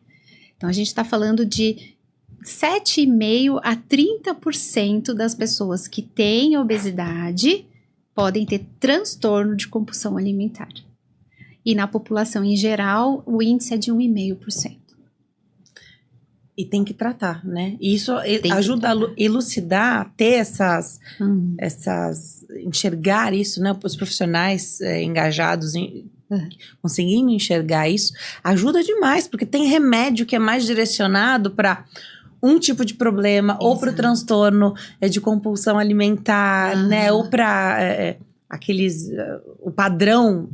Então, a gente está falando de 7,5% a 30% das pessoas que têm obesidade podem ter transtorno de compulsão alimentar. E na população em geral, o índice é de 1,5%. E tem que tratar, né? E isso ajuda a elucidar, ter enxergar isso, né? Os profissionais engajados conseguindo enxergar isso, ajuda demais, porque tem remédio que é mais direcionado para um tipo de problema, exato, ou para o transtorno de compulsão alimentar, né? Ou para o padrão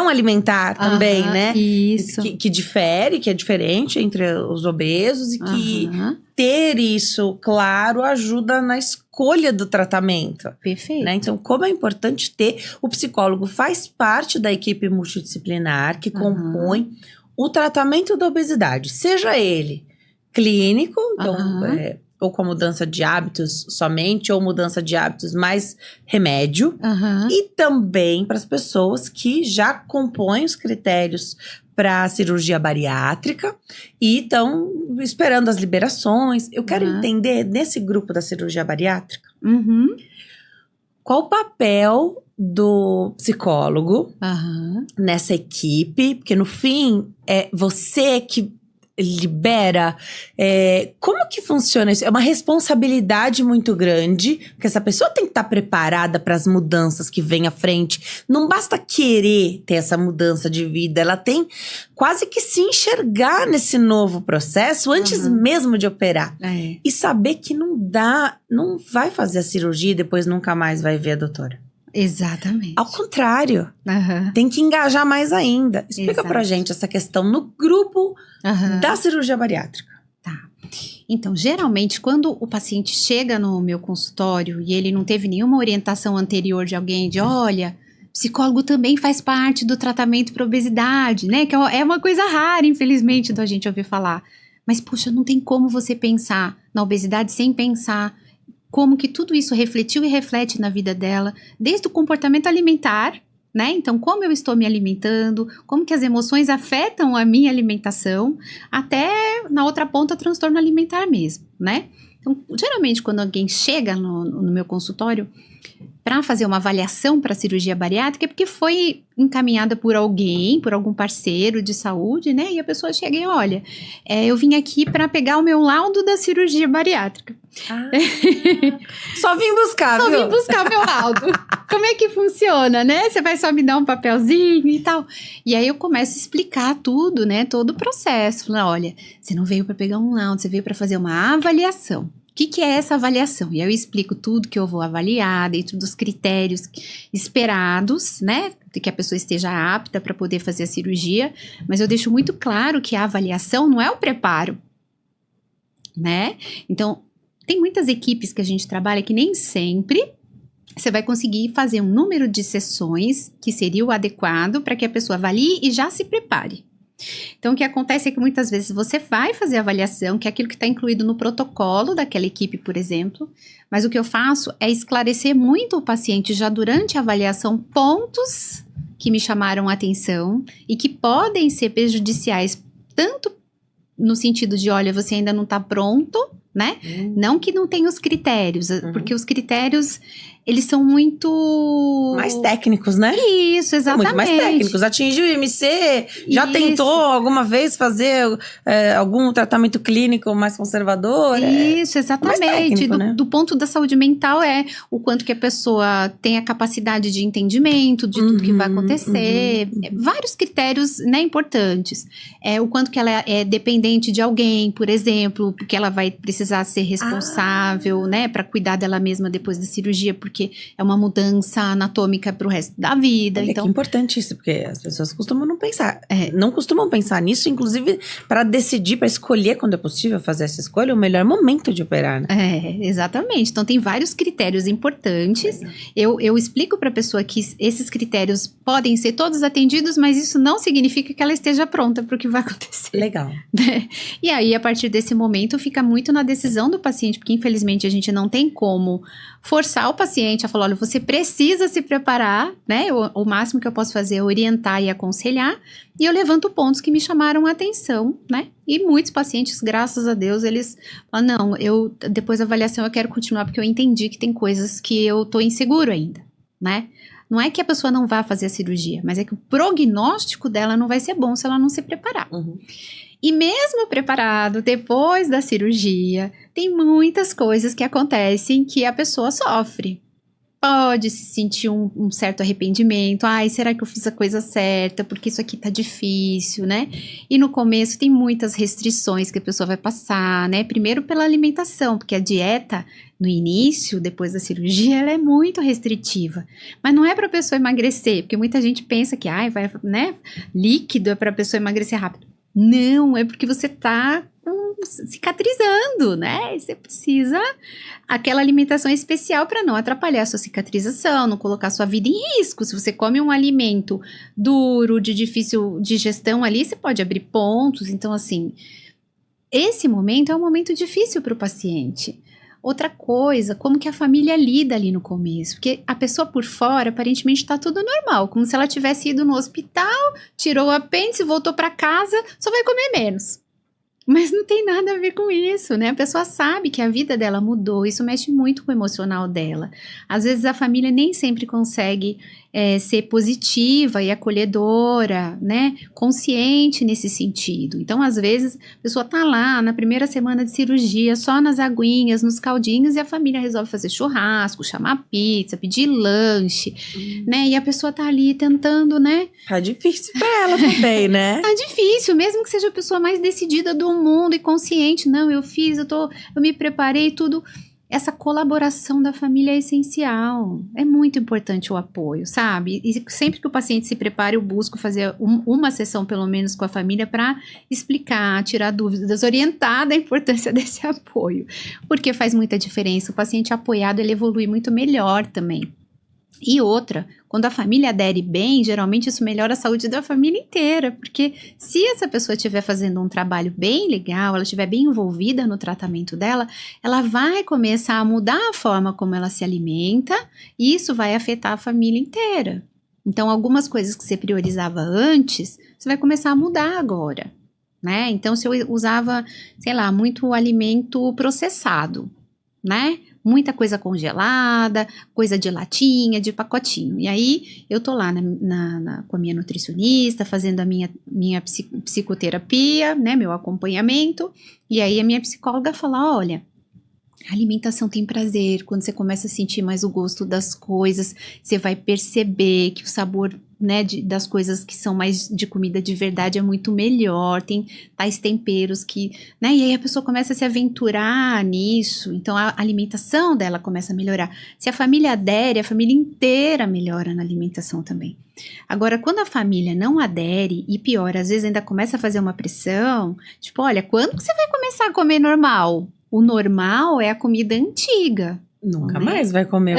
alimentar também, né? Isso. Que difere, que é diferente entre os obesos e que ter isso claro ajuda na escolha do tratamento. Perfeito. Né? Então, como é importante ter, o psicólogo faz parte da equipe multidisciplinar que compõe o tratamento da obesidade, seja ele clínico, então, ou com mudança de hábitos somente, ou mudança de hábitos mais remédio. E também para as pessoas que já compõem os critérios para cirurgia bariátrica e estão esperando as liberações. Eu quero entender, nesse grupo da cirurgia bariátrica, qual o papel do psicólogo nessa equipe, porque no fim é você que libera. Como que funciona isso? É uma responsabilidade muito grande, porque essa pessoa tem que estar preparada para as mudanças que vêm à frente. Não basta querer ter essa mudança de vida, ela tem quase que se enxergar nesse novo processo antes mesmo de operar. E saber que não vai fazer a cirurgia e depois nunca mais vai ver a doutora. Exatamente. Ao contrário, tem que engajar mais ainda. Explica pra gente essa questão no grupo da cirurgia bariátrica. Tá. Então, geralmente, quando o paciente chega no meu consultório e ele não teve nenhuma orientação anterior de alguém de, olha, psicólogo também faz parte do tratamento para obesidade, né? Que é uma coisa rara, infelizmente, da gente ouvir falar. Mas, puxa, não tem como você pensar na obesidade sem pensar como que tudo isso refletiu e reflete na vida dela, desde o comportamento alimentar, né? Então, como eu estou me alimentando, como que as emoções afetam a minha alimentação, até na outra ponta, transtorno alimentar mesmo, né? Então, geralmente, quando alguém chega no meu consultório, para fazer uma avaliação para cirurgia bariátrica, é porque foi encaminhada por alguém, por algum parceiro de saúde, né? E a pessoa chega e olha, eu vim aqui para pegar o meu laudo da cirurgia bariátrica. Só vim buscar, Só viu? vim buscar o meu laudo. Como é que funciona, né? Você vai só me dar um papelzinho e tal. E aí eu começo a explicar tudo, né? Todo o processo. Falando, olha, você não veio para pegar um laudo, você veio para fazer uma avaliação. O que é essa avaliação? E aí eu explico tudo que eu vou avaliar dentro dos critérios esperados, né? De que a pessoa esteja apta para poder fazer a cirurgia. Mas eu deixo muito claro que a avaliação não é o preparo, né? Então, tem muitas equipes que a gente trabalha que nem sempre você vai conseguir fazer um número de sessões que seria o adequado para que a pessoa avalie e já se prepare. Então, o que acontece é que muitas vezes você vai fazer a avaliação, que é aquilo que está incluído no protocolo daquela equipe, por exemplo, mas o que eu faço é esclarecer muito o paciente já durante a avaliação pontos que me chamaram a atenção e que podem ser prejudiciais, tanto no sentido de, olha, você ainda não está pronto, né? Não que não tenha os critérios, porque os critérios, eles são muito... mais técnicos, né? Isso, exatamente. Muito mais técnicos. Atingiu o IMC, já tentou alguma vez fazer algum tratamento clínico mais conservador? Isso, exatamente. Técnico, né? Do ponto da saúde mental o quanto que a pessoa tem a capacidade de entendimento de tudo que vai acontecer. Vários critérios, né, importantes. O quanto que ela é dependente de alguém, por exemplo, porque ela vai precisar ser responsável, né, para cuidar dela mesma depois da cirurgia, porque é uma mudança anatômica para o resto da vida. Olha, então, que importante isso, porque as pessoas costumam não pensar. Não costumam pensar nisso, inclusive, para decidir, para escolher, quando é possível fazer essa escolha, o melhor momento de operar, né? Exatamente. Então, tem vários critérios importantes. Eu explico para a pessoa que esses critérios podem ser todos atendidos, mas isso não significa que ela esteja pronta para o que vai acontecer. Legal. E aí, a partir desse momento, fica muito na decisão do paciente, porque infelizmente a gente não tem como forçar o paciente a falar, olha, você precisa se preparar, né? O máximo que eu posso fazer é orientar e aconselhar, e eu levanto pontos que me chamaram a atenção, né? E muitos pacientes, graças a Deus, eles falam, não, depois da avaliação eu quero continuar, porque eu entendi que tem coisas que eu tô inseguro ainda, né? Não é que a pessoa não vá fazer a cirurgia, mas é que o prognóstico dela não vai ser bom se ela não se preparar. E mesmo preparado, depois da cirurgia, tem muitas coisas que acontecem que a pessoa sofre. Pode se sentir um certo arrependimento. Ai, será que eu fiz a coisa certa? Porque isso aqui tá difícil, né? E no começo tem muitas restrições que a pessoa vai passar, né? Primeiro pela alimentação, porque a dieta, no início, depois da cirurgia, ela é muito restritiva. Mas não é pra pessoa emagrecer, porque muita gente pensa que, vai, né? Líquido é pra pessoa emagrecer rápido. Não, é porque você tá cicatrizando, né? E você precisa aquela alimentação especial para não atrapalhar a sua cicatrização, não colocar a sua vida em risco. Se você come um alimento duro, de difícil digestão ali, você pode abrir pontos. Então, assim, esse momento é um momento difícil para o paciente. Outra coisa, como que a família lida ali no começo, porque a pessoa por fora aparentemente está tudo normal, como se ela tivesse ido no hospital, tirou o apêndice, voltou para casa, só vai comer menos. Mas não tem nada a ver com isso, né? A pessoa sabe que a vida dela mudou, isso mexe muito com o emocional dela. Às vezes a família nem sempre consegue ser positiva e acolhedora, né? Consciente nesse sentido. Então, às vezes, a pessoa tá lá na primeira semana de cirurgia, só nas aguinhas, nos caldinhos, e a família resolve fazer churrasco, chamar pizza, pedir lanche, né? E a pessoa tá ali tentando, né? Tá difícil pra ela também, né? Tá difícil, mesmo que seja a pessoa mais decidida do mundo e consciente. Não, eu fiz, eu me preparei, tudo. Essa colaboração da família é essencial. É muito importante o apoio, sabe? E sempre que o paciente se prepara, eu busco fazer uma sessão, pelo menos, com a família para explicar, tirar dúvidas, orientar da importância desse apoio. Porque faz muita diferença. O paciente apoiado, ele evolui muito melhor também. E outra, quando a família adere bem, geralmente isso melhora a saúde da família inteira, porque se essa pessoa estiver fazendo um trabalho bem legal, ela estiver bem envolvida no tratamento dela, ela vai começar a mudar a forma como ela se alimenta, e isso vai afetar a família inteira. Então, algumas coisas que você priorizava antes, você vai começar a mudar agora, né? Então, se eu usava, sei lá, muito alimento processado, né? muita coisa congelada, coisa de latinha, de pacotinho. E aí, eu tô lá com a minha nutricionista, fazendo a minha psicoterapia, né, meu acompanhamento. E aí, a minha psicóloga fala, olha, a alimentação tem prazer. Quando você começa a sentir mais o gosto das coisas, você vai perceber que o sabor, né, das coisas que são mais de comida de verdade é muito melhor. Tem tais temperos que, né, e aí a pessoa começa a se aventurar nisso. Então a alimentação dela começa a melhorar. Se a família adere, a família inteira melhora na alimentação também. Agora, quando a família não adere, e pior, às vezes ainda começa a fazer uma pressão, tipo, olha, quando que você vai começar a comer normal? O normal é a comida antiga. Nunca né? mais vai comer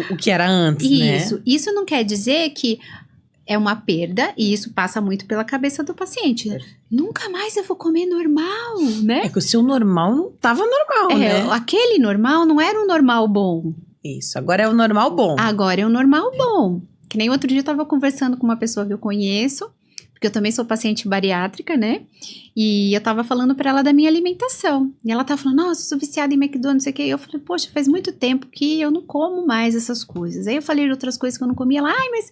o que era antes, né? Isso não quer dizer que é uma perda, e isso passa muito pela cabeça do paciente. Nunca mais eu vou comer normal, né? É que o seu normal não tava normal, né? Aquele normal não era um normal bom. Isso, agora é o normal bom. Agora é o normal bom. Que nem outro dia eu tava conversando com uma pessoa que eu conheço, porque eu também sou paciente bariátrica, né? E eu tava falando pra ela da minha alimentação. E ela tava falando, nossa, eu sou viciada em McDonald's, não sei o quê. E eu falei, poxa, faz muito tempo que eu não como mais essas coisas. Aí eu falei de outras coisas que eu não comia. Ela, ai, mas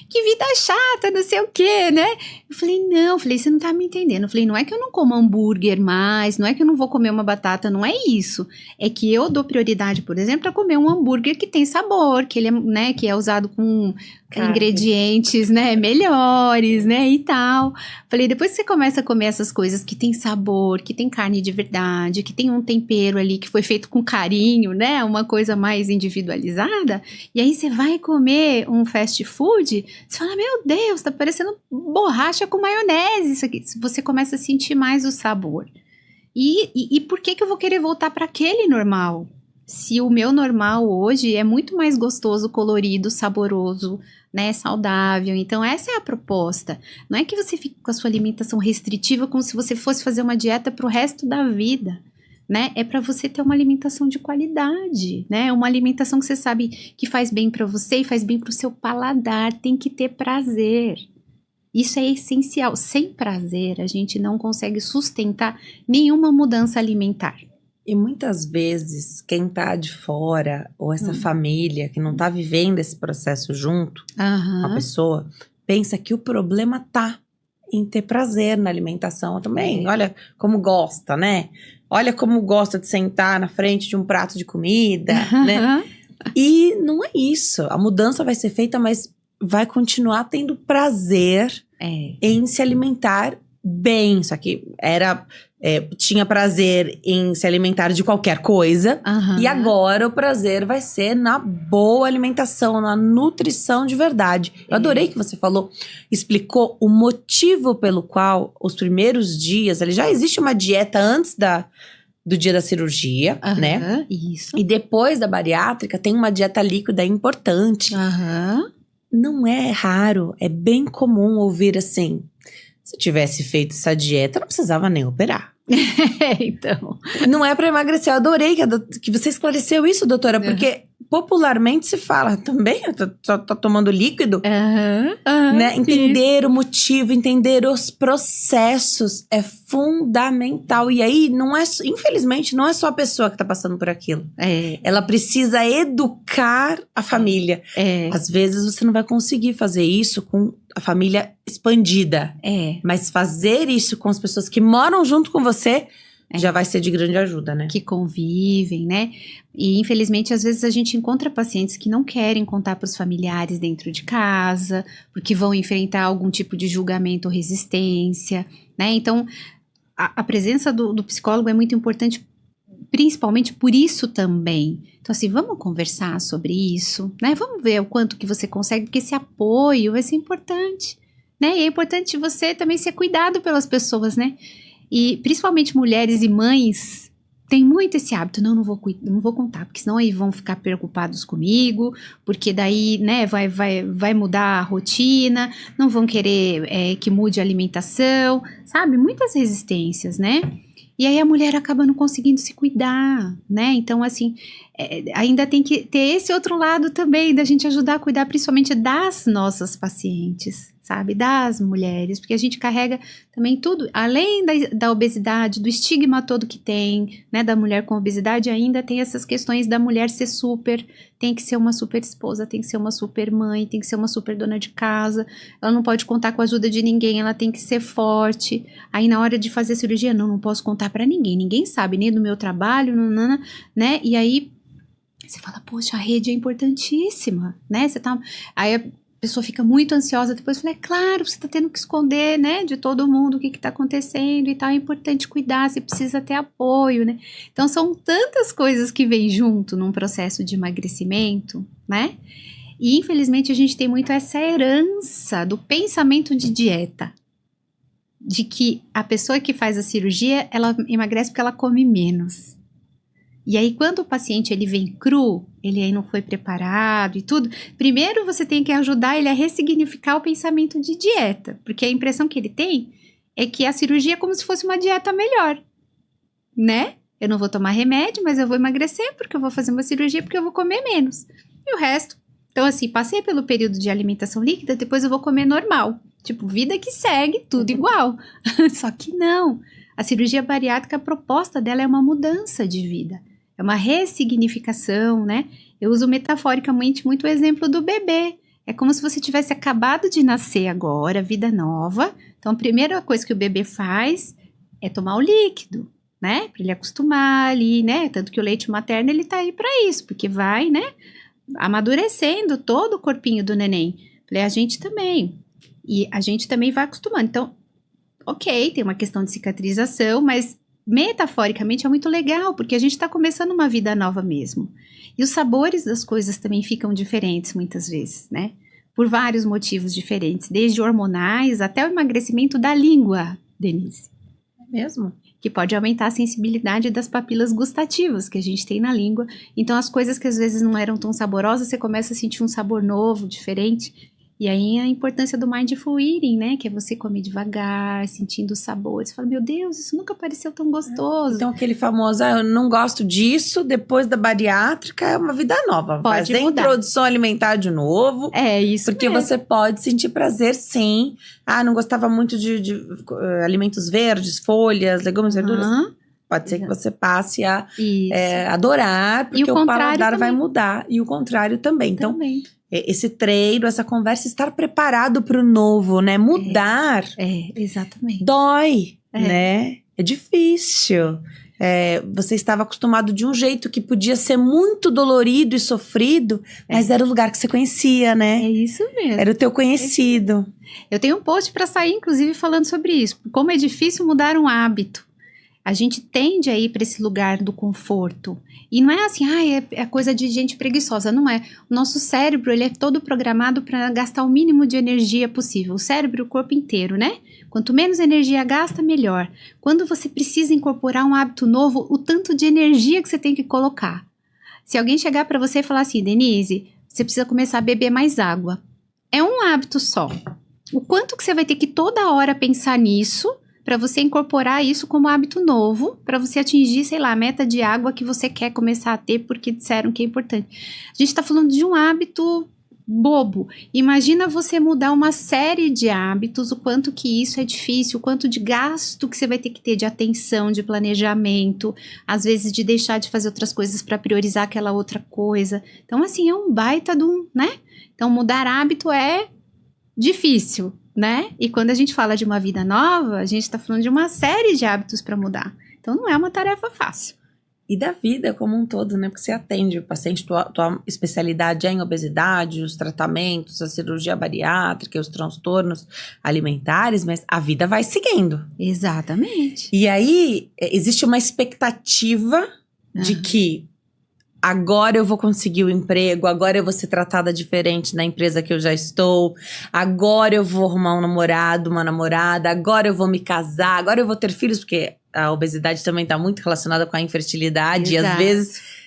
que vida chata, não sei o quê, né? Eu falei, não, você não tá me entendendo. Eu falei, não é que eu não como hambúrguer mais, não é que eu não vou comer uma batata, não é isso. É que eu dou prioridade, por exemplo, a comer um hambúrguer que tem sabor, que ele é, né, que é usado com ingredientes, né, melhores, né, e tal. Falei, depois que você começa a comer essas coisas que tem sabor, que tem carne de verdade, que tem um tempero ali que foi feito com carinho, né, uma coisa mais individualizada, e aí você vai comer um fast food, você fala, meu Deus, tá parecendo borracha com maionese isso aqui. Você começa a sentir mais o sabor. E por que eu vou querer voltar para aquele normal? Se o meu normal hoje é muito mais gostoso, colorido, saboroso, né, saudável. Então essa é a proposta. Não é que você fique com a sua alimentação restritiva como se você fosse fazer uma dieta para o resto da vida, né? É para você ter uma alimentação de qualidade, né? Uma alimentação que você sabe que faz bem para você e faz bem para o seu paladar. Tem que ter prazer. Isso é essencial. Sem prazer, a gente não consegue sustentar nenhuma mudança alimentar. E muitas vezes, quem tá de fora, ou essa família que não tá vivendo esse processo junto com a pessoa, pensa que o problema tá em ter prazer na alimentação também. Olha como gosta, né? Olha como gosta de sentar na frente de um prato de comida, né? E não é isso. A mudança vai ser feita, mas vai continuar tendo prazer em se alimentar bem. Só que tinha prazer em se alimentar de qualquer coisa. E agora o prazer vai ser na boa alimentação, na nutrição de verdade. Eu adorei que você explicou o motivo pelo qual os primeiros dias, já existe uma dieta antes do dia da cirurgia, né? Isso. E depois da bariátrica tem uma dieta líquida importante. Não é raro, é bem comum ouvir assim: se eu tivesse feito essa dieta, não precisava nem operar. Então. Não é pra emagrecer. Eu adorei que você esclareceu isso, doutora, porque popularmente se fala também, só tô tomando líquido, né? Entender o motivo, entender os processos é fundamental. E aí, infelizmente, não é só a pessoa que tá passando por aquilo. Ela precisa educar a família. Às vezes você não vai conseguir fazer isso com a família expandida. Mas fazer isso com as pessoas que moram junto com você já vai ser de grande ajuda, né? Que convivem, né? E infelizmente, às vezes a gente encontra pacientes que não querem contar para os familiares dentro de casa, porque vão enfrentar algum tipo de julgamento ou resistência, né? Então, a presença do psicólogo é muito importante, principalmente por isso também. Então, assim, vamos conversar sobre isso, né? Vamos ver o quanto que você consegue, porque esse apoio vai ser importante, né? E é importante você também ser cuidado pelas pessoas, né? E principalmente mulheres e mães têm muito esse hábito. Não vou contar, porque senão aí vão ficar preocupados comigo, porque daí, né, vai mudar a rotina, não vão querer que mude a alimentação, sabe? Muitas resistências, né? E aí a mulher acaba não conseguindo se cuidar, né? Então, assim, ainda tem que ter esse outro lado também, da gente ajudar a cuidar principalmente das nossas pacientes, sabe, das mulheres, porque a gente carrega também tudo, além da obesidade, do estigma todo que tem, né, da mulher com obesidade, ainda tem essas questões da mulher ser super, tem que ser uma super esposa, tem que ser uma super mãe, tem que ser uma super dona de casa, ela não pode contar com a ajuda de ninguém, ela tem que ser forte, aí na hora de fazer cirurgia, não posso contar pra ninguém sabe, nem do meu trabalho, né, e aí você fala, poxa, a rede é importantíssima, né, aí a pessoa fica muito ansiosa, depois fala, é claro, você tá tendo que esconder, né, de todo mundo o que tá acontecendo e tal, é importante cuidar, você precisa ter apoio, né, então são tantas coisas que vêm junto num processo de emagrecimento, né, e infelizmente a gente tem muito essa herança do pensamento de dieta, de que a pessoa que faz a cirurgia, ela emagrece porque ela come menos. E aí, quando o paciente ele vem cru, ele aí não foi preparado e tudo, primeiro você tem que ajudar ele a ressignificar o pensamento de dieta, porque a impressão que ele tem é que a cirurgia é como se fosse uma dieta melhor, né? Eu não vou tomar remédio, mas eu vou emagrecer porque eu vou fazer uma cirurgia porque eu vou comer menos. E o resto? Então, assim, passei pelo período de alimentação líquida, depois eu vou comer normal. Tipo, vida que segue, tudo igual. Só que não. A cirurgia bariátrica, a proposta dela é uma mudança de vida. É uma ressignificação, né? Eu uso metaforicamente muito o exemplo do bebê. É como se você tivesse acabado de nascer agora, vida nova. Então, a primeira coisa que o bebê faz é tomar o líquido, né? Para ele acostumar ali, né? Tanto que o leite materno, ele tá aí para isso, porque vai, né? Amadurecendo todo o corpinho do neném. A gente também. E a gente também vai acostumando. Então, ok, tem uma questão de cicatrização, mas metaforicamente é muito legal, porque a gente está começando uma vida nova mesmo. E os sabores das coisas também ficam diferentes muitas vezes, né? Por vários motivos diferentes, desde hormonais até o emagrecimento da língua, Denise. É mesmo? Que pode aumentar a sensibilidade das papilas gustativas que a gente tem na língua. Então, as coisas que às vezes não eram tão saborosas, você começa a sentir um sabor novo, diferente. E aí a importância do mindful eating, né? Que é você comer devagar, sentindo os sabores. Você fala, meu Deus, isso nunca pareceu tão gostoso. Então aquele famoso, eu não gosto disso, depois da bariátrica é uma vida nova. Pode fazer mudar. Introdução alimentar de novo. É isso Porque mesmo. você pode sentir prazer, sim. Não gostava muito de alimentos verdes, folhas, legumes, verduras. Pode ser que você passe a adorar, porque o paladar vai mudar. E o contrário também. Então, esse treino, essa conversa, estar preparado para o novo, né? Mudar. Exatamente. Dói, né? É difícil. Você estava acostumado de um jeito que podia ser muito dolorido e sofrido, mas era o lugar que você conhecia, né? É isso mesmo. Era o teu conhecido. Eu tenho um post para sair, inclusive, falando sobre isso. Como é difícil mudar um hábito. A gente tende a ir para esse lugar do conforto. E não é assim, é coisa de gente preguiçosa. Não é. O nosso cérebro, ele é todo programado para gastar o mínimo de energia possível. O cérebro, o corpo inteiro, né? Quanto menos energia gasta, melhor. Quando você precisa incorporar um hábito novo, o tanto de energia que você tem que colocar. Se alguém chegar para você e falar assim, Denise, você precisa começar a beber mais água. É um hábito só. O quanto que você vai ter que toda hora pensar nisso para você incorporar isso como hábito novo, para você atingir, sei lá, a meta de água que você quer começar a ter porque disseram que é importante. A gente está falando de um hábito bobo. Imagina você mudar uma série de hábitos, o quanto que isso é difícil, o quanto de gasto que você vai ter que ter de atenção, de planejamento, às vezes de deixar de fazer outras coisas para priorizar aquela outra coisa. Então, assim, é um baita de um, né? Então, mudar hábito é difícil, né? E quando a gente fala de uma vida nova, a gente está falando de uma série de hábitos para mudar. Então, não é uma tarefa fácil. E da vida como um todo, né? Porque você atende o paciente, tua especialidade é em obesidade, os tratamentos, a cirurgia bariátrica, os transtornos alimentares, mas a vida vai seguindo. Exatamente. E aí, existe uma expectativa de que agora eu vou conseguir o emprego, agora eu vou ser tratada diferente na empresa que eu já estou, agora eu vou arrumar um namorado, uma namorada, agora eu vou me casar, agora eu vou ter filhos, porque a obesidade também está muito relacionada com a infertilidade. Exato. E às vezes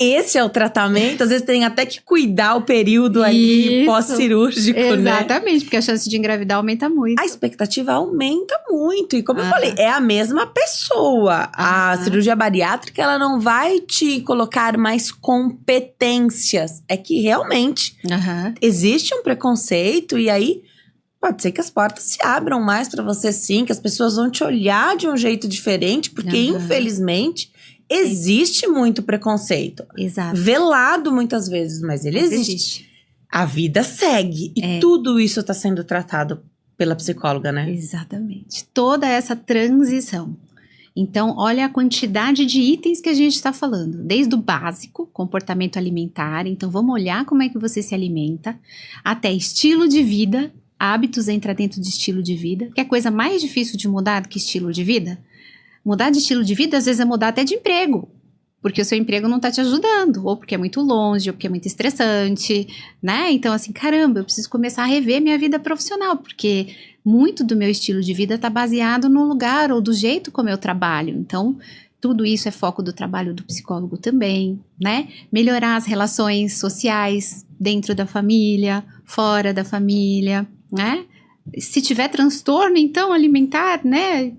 esse é o tratamento, às vezes tem até que cuidar o período ali pós-cirúrgico, né? Exatamente, porque a chance de engravidar aumenta muito. A expectativa aumenta muito. E como eu falei, é a mesma pessoa. A cirurgia bariátrica, ela não vai te colocar mais competências. É que realmente existe um preconceito e aí pode ser que as portas se abram mais para você sim, que as pessoas vão te olhar de um jeito diferente, porque infelizmente existe muito preconceito. Exato. Velado muitas vezes, mas ele existe. A vida segue e tudo isso está sendo tratado pela psicóloga, né? Exatamente. Toda essa transição. Então, olha a quantidade de itens que a gente está falando. Desde o básico, comportamento alimentar. Então, vamos olhar como é que você se alimenta. Até estilo de vida. Hábitos entra dentro de estilo de vida. Que é a coisa mais difícil de mudar do que estilo de vida? Mudar de estilo de vida, às vezes, é mudar até de emprego. Porque o seu emprego não está te ajudando. Ou porque é muito longe, ou porque é muito estressante, né? Então, assim, caramba, eu preciso começar a rever minha vida profissional. Porque muito do meu estilo de vida está baseado no lugar ou do jeito como eu trabalho. Então, tudo isso é foco do trabalho do psicólogo também, né? Melhorar as relações sociais dentro da família, fora da família, né? Se tiver transtorno, então, alimentar, né?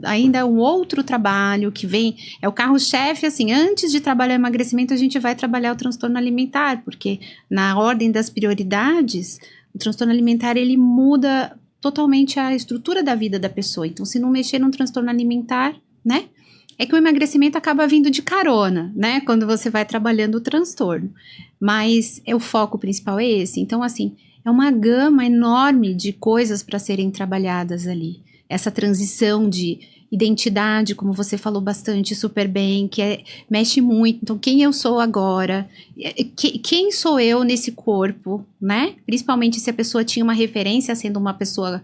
Ainda é um outro trabalho que vem, é o carro-chefe, assim, antes de trabalhar emagrecimento, a gente vai trabalhar o transtorno alimentar, porque na ordem das prioridades, o transtorno alimentar, ele muda totalmente a estrutura da vida da pessoa. Então, se não mexer num transtorno alimentar, né? É que o emagrecimento acaba vindo de carona, né? Quando você vai trabalhando o transtorno. Mas o foco principal é esse. Então, assim, é uma gama enorme de coisas para serem trabalhadas ali. Essa transição de identidade, como você falou bastante, super bem, que mexe muito. Então, quem eu sou agora? Quem sou eu nesse corpo, né? Principalmente se a pessoa tinha uma referência sendo uma pessoa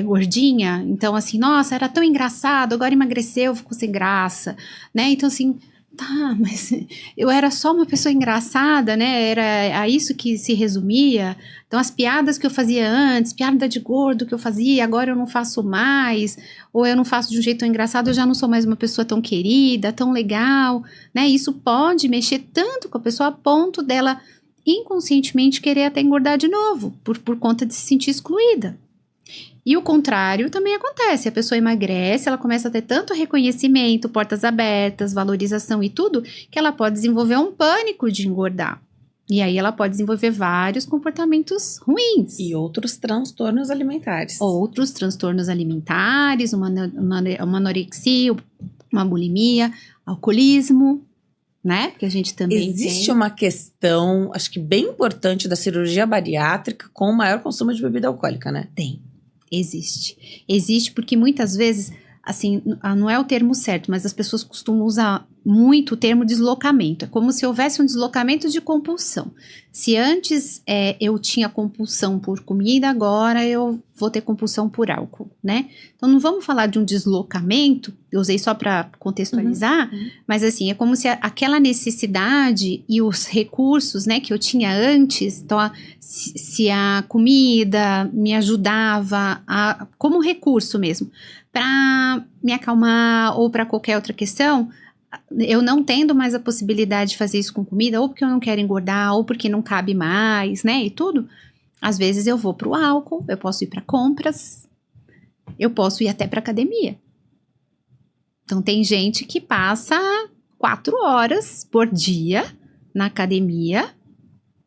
gordinha. Então, assim, nossa, era tão engraçado, agora emagreceu, ficou sem graça, né? Então, assim, tá, mas eu era só uma pessoa engraçada, né? Era a isso que se resumia. Então, as piadas que eu fazia antes, piada de gordo que eu fazia, agora eu não faço mais, ou eu não faço de um jeito tão engraçado, eu já não sou mais uma pessoa tão querida, tão legal, né? Isso pode mexer tanto com a pessoa a ponto dela inconscientemente querer até engordar de novo, por conta de se sentir excluída. E o contrário também acontece, a pessoa emagrece, ela começa a ter tanto reconhecimento, portas abertas, valorização e tudo, que ela pode desenvolver um pânico de engordar. E aí ela pode desenvolver vários comportamentos ruins. E outros transtornos alimentares. Outros transtornos alimentares, uma anorexia, uma bulimia, alcoolismo, né? Que a gente também Existe uma questão, acho que bem importante da cirurgia bariátrica com o maior consumo de bebida alcoólica, né? Tem. Existe porque muitas vezes, assim, não é o termo certo, mas as pessoas costumam usar muito o termo deslocamento. É como se houvesse um deslocamento de compulsão. Se antes eu tinha compulsão por comida, agora eu vou ter compulsão por álcool, né? Então não vamos falar de um deslocamento, eu usei só para contextualizar, mas assim, é como se aquela necessidade e os recursos, né, que eu tinha antes, então se a comida me ajudava como recurso mesmo, para me acalmar ou para qualquer outra questão, eu não tendo mais a possibilidade de fazer isso com comida, ou porque eu não quero engordar, ou porque não cabe mais, né, e tudo, às vezes eu vou pro álcool, eu posso ir para compras, eu posso ir até para academia. Então tem gente que passa 4 horas por dia na academia,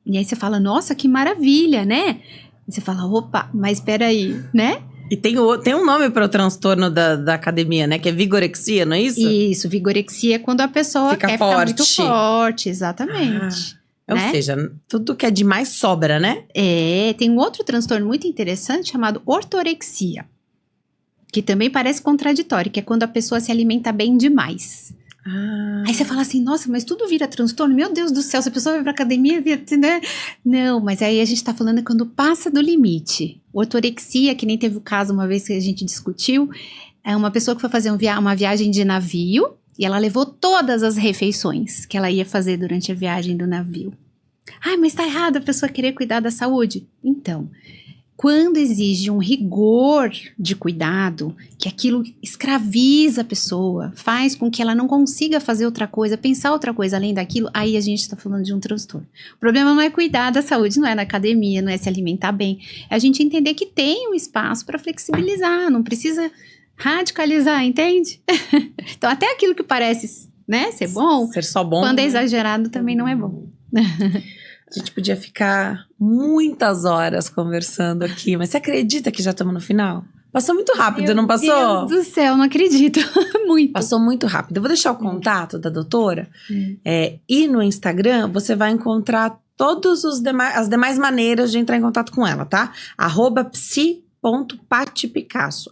e aí você fala, nossa, que maravilha, né? E você fala, opa, mas espera aí, né? E tem um nome para o transtorno da academia, né? Que é vigorexia, não é isso? Isso, vigorexia é quando a pessoa quer ficar muito forte, exatamente. Ou seja, tudo que é demais sobra, né? Tem um outro transtorno muito interessante chamado ortorexia, que também parece contraditório, que é quando a pessoa se alimenta bem demais. Aí você fala assim, nossa, mas tudo vira transtorno? Meu Deus do céu, se a pessoa vai pra academia, né? Não, mas aí a gente tá falando quando passa do limite. Ortorexia, que nem teve o caso uma vez que a gente discutiu, é uma pessoa que foi fazer uma viagem de navio e ela levou todas as refeições que ela ia fazer durante a viagem do navio. Ai, mas tá errado a pessoa querer cuidar da saúde. Então, quando exige um rigor de cuidado, que aquilo escraviza a pessoa, faz com que ela não consiga fazer outra coisa, pensar outra coisa além daquilo, aí a gente está falando de um transtorno. O problema não é cuidar da saúde, não é na academia, não é se alimentar bem, é a gente entender que tem um espaço para flexibilizar, não precisa radicalizar, entende? Então até aquilo que parece, né, ser bom, ser só bom, quando é exagerado também não é bom. A gente podia ficar muitas horas conversando aqui, mas você acredita que já estamos no final? Passou muito rápido, não passou? Meu Deus do céu, não acredito. Muito. Passou muito rápido. Eu vou deixar o contato da doutora. E no Instagram, você vai encontrar as demais maneiras de entrar em contato com ela, tá? @psi.patipicasso.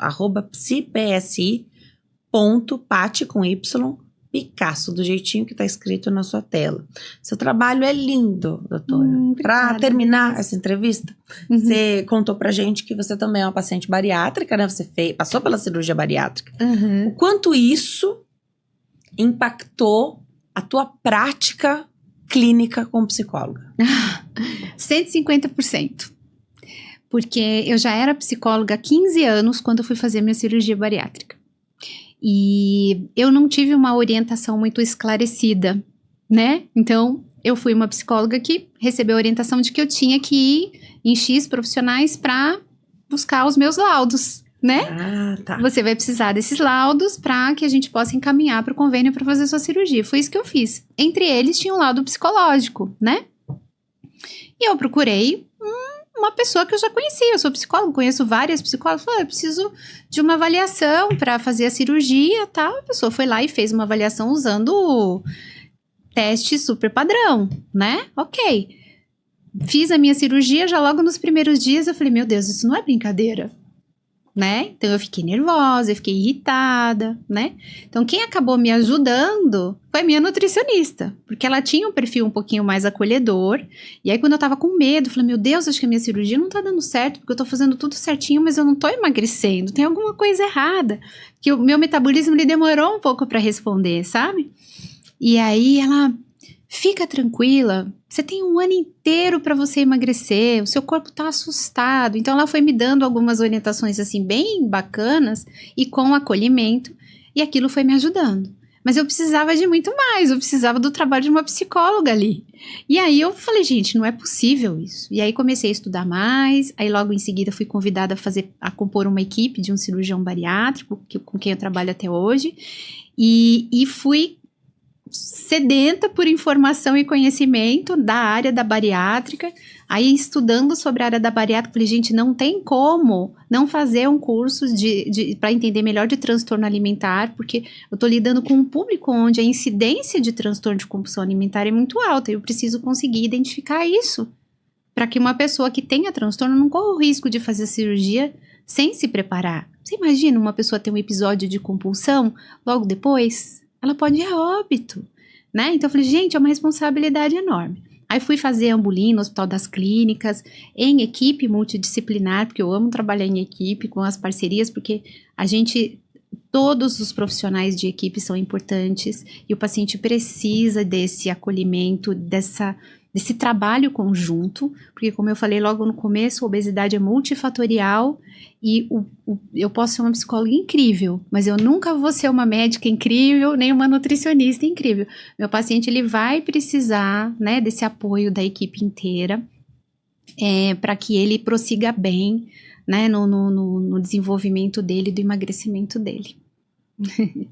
@psi.pati com Y, Picasso, do jeitinho que tá escrito na sua tela. Seu trabalho é lindo, doutora. Para terminar essa entrevista, você contou pra gente que você também é uma paciente bariátrica, né? Você passou pela cirurgia bariátrica. O quanto isso impactou a tua prática clínica como psicóloga? 150%. Porque eu já era psicóloga há 15 anos quando eu fui fazer minha cirurgia bariátrica. E eu não tive uma orientação muito esclarecida, né? Então, eu fui uma psicóloga que recebeu a orientação de que eu tinha que ir em X profissionais para buscar os meus laudos, né? Tá. Você vai precisar desses laudos para que a gente possa encaminhar para o convênio para fazer sua cirurgia. Foi isso que eu fiz. Entre eles tinha um laudo psicológico, né? E eu procurei uma pessoa que eu já conhecia. Eu sou psicóloga, conheço várias psicólogas. Falei, eu preciso de uma avaliação para fazer a cirurgia e tal. A pessoa foi lá e fez uma avaliação usando teste super padrão, né? Ok. Fiz a minha cirurgia, já logo nos primeiros dias eu falei, meu Deus, isso não é brincadeira, né? Então eu fiquei nervosa, eu fiquei irritada, né? Então quem acabou me ajudando foi a minha nutricionista, porque ela tinha um perfil um pouquinho mais acolhedor. E aí quando eu tava com medo, eu falei, meu Deus, acho que a minha cirurgia não tá dando certo, porque eu tô fazendo tudo certinho, mas eu não tô emagrecendo, tem alguma coisa errada. Que o meu metabolismo, ele demorou um pouco pra responder, sabe? E aí ela, fica tranquila, você tem um ano inteiro para você emagrecer, o seu corpo tá assustado. Então ela foi me dando algumas orientações assim bem bacanas e com acolhimento, e aquilo foi me ajudando. Mas eu precisava de muito mais, eu precisava do trabalho de uma psicóloga ali. E aí eu falei, gente, não é possível isso. E aí comecei a estudar mais, aí logo em seguida fui convidada a compor uma equipe de um cirurgião bariátrico, com quem eu trabalho até hoje, e fui sedenta por informação e conhecimento da área da bariátrica. Aí estudando sobre a área da bariátrica, falei, gente, não tem como não fazer um curso para entender melhor de transtorno alimentar, porque eu tô lidando com um público onde a incidência de transtorno de compulsão alimentar é muito alta, e eu preciso conseguir identificar isso, para que uma pessoa que tenha transtorno não corra o risco de fazer cirurgia sem se preparar. Você imagina uma pessoa ter um episódio de compulsão, logo depois ela pode ir a óbito, né? Então eu falei, gente, é uma responsabilidade enorme. Aí fui fazer Ambulim no Hospital das Clínicas, em equipe multidisciplinar, porque eu amo trabalhar em equipe, com as parcerias, porque todos os profissionais de equipe são importantes, e o paciente precisa desse acolhimento, desse trabalho conjunto, porque como eu falei logo no começo, a obesidade é multifatorial, e eu posso ser uma psicóloga incrível, mas eu nunca vou ser uma médica incrível, nem uma nutricionista incrível. Meu paciente, ele vai precisar, né, desse apoio da equipe inteira, para que ele prossiga bem, né, no desenvolvimento dele, do emagrecimento dele.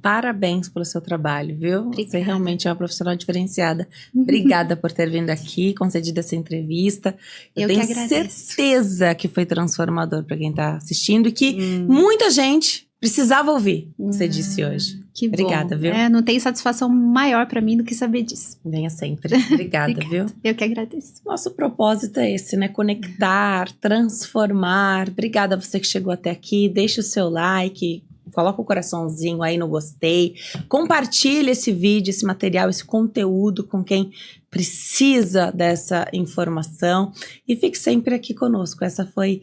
Parabéns pelo seu trabalho, viu? Obrigada. Você realmente é uma profissional diferenciada. Obrigada por ter vindo aqui, concedido essa entrevista. Eu tenho certeza que foi transformador para quem está assistindo e que muita gente precisava ouvir o que você disse hoje. Que bom. Obrigada, viu? Não tem satisfação maior para mim do que saber disso. Venha sempre. Obrigada, viu? Eu que agradeço. Nosso propósito é esse, né? Conectar, transformar. Obrigada a você que chegou até aqui. Deixa o seu like, coloca o coraçãozinho aí no gostei, compartilha esse vídeo, esse material, esse conteúdo com quem precisa dessa informação e fique sempre aqui conosco. Essa foi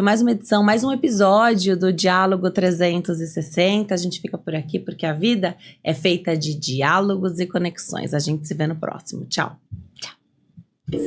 mais uma edição, mais um episódio do Diálogo 360. A gente fica por aqui porque a vida é feita de diálogos e conexões. A gente se vê no próximo. Tchau. Tchau.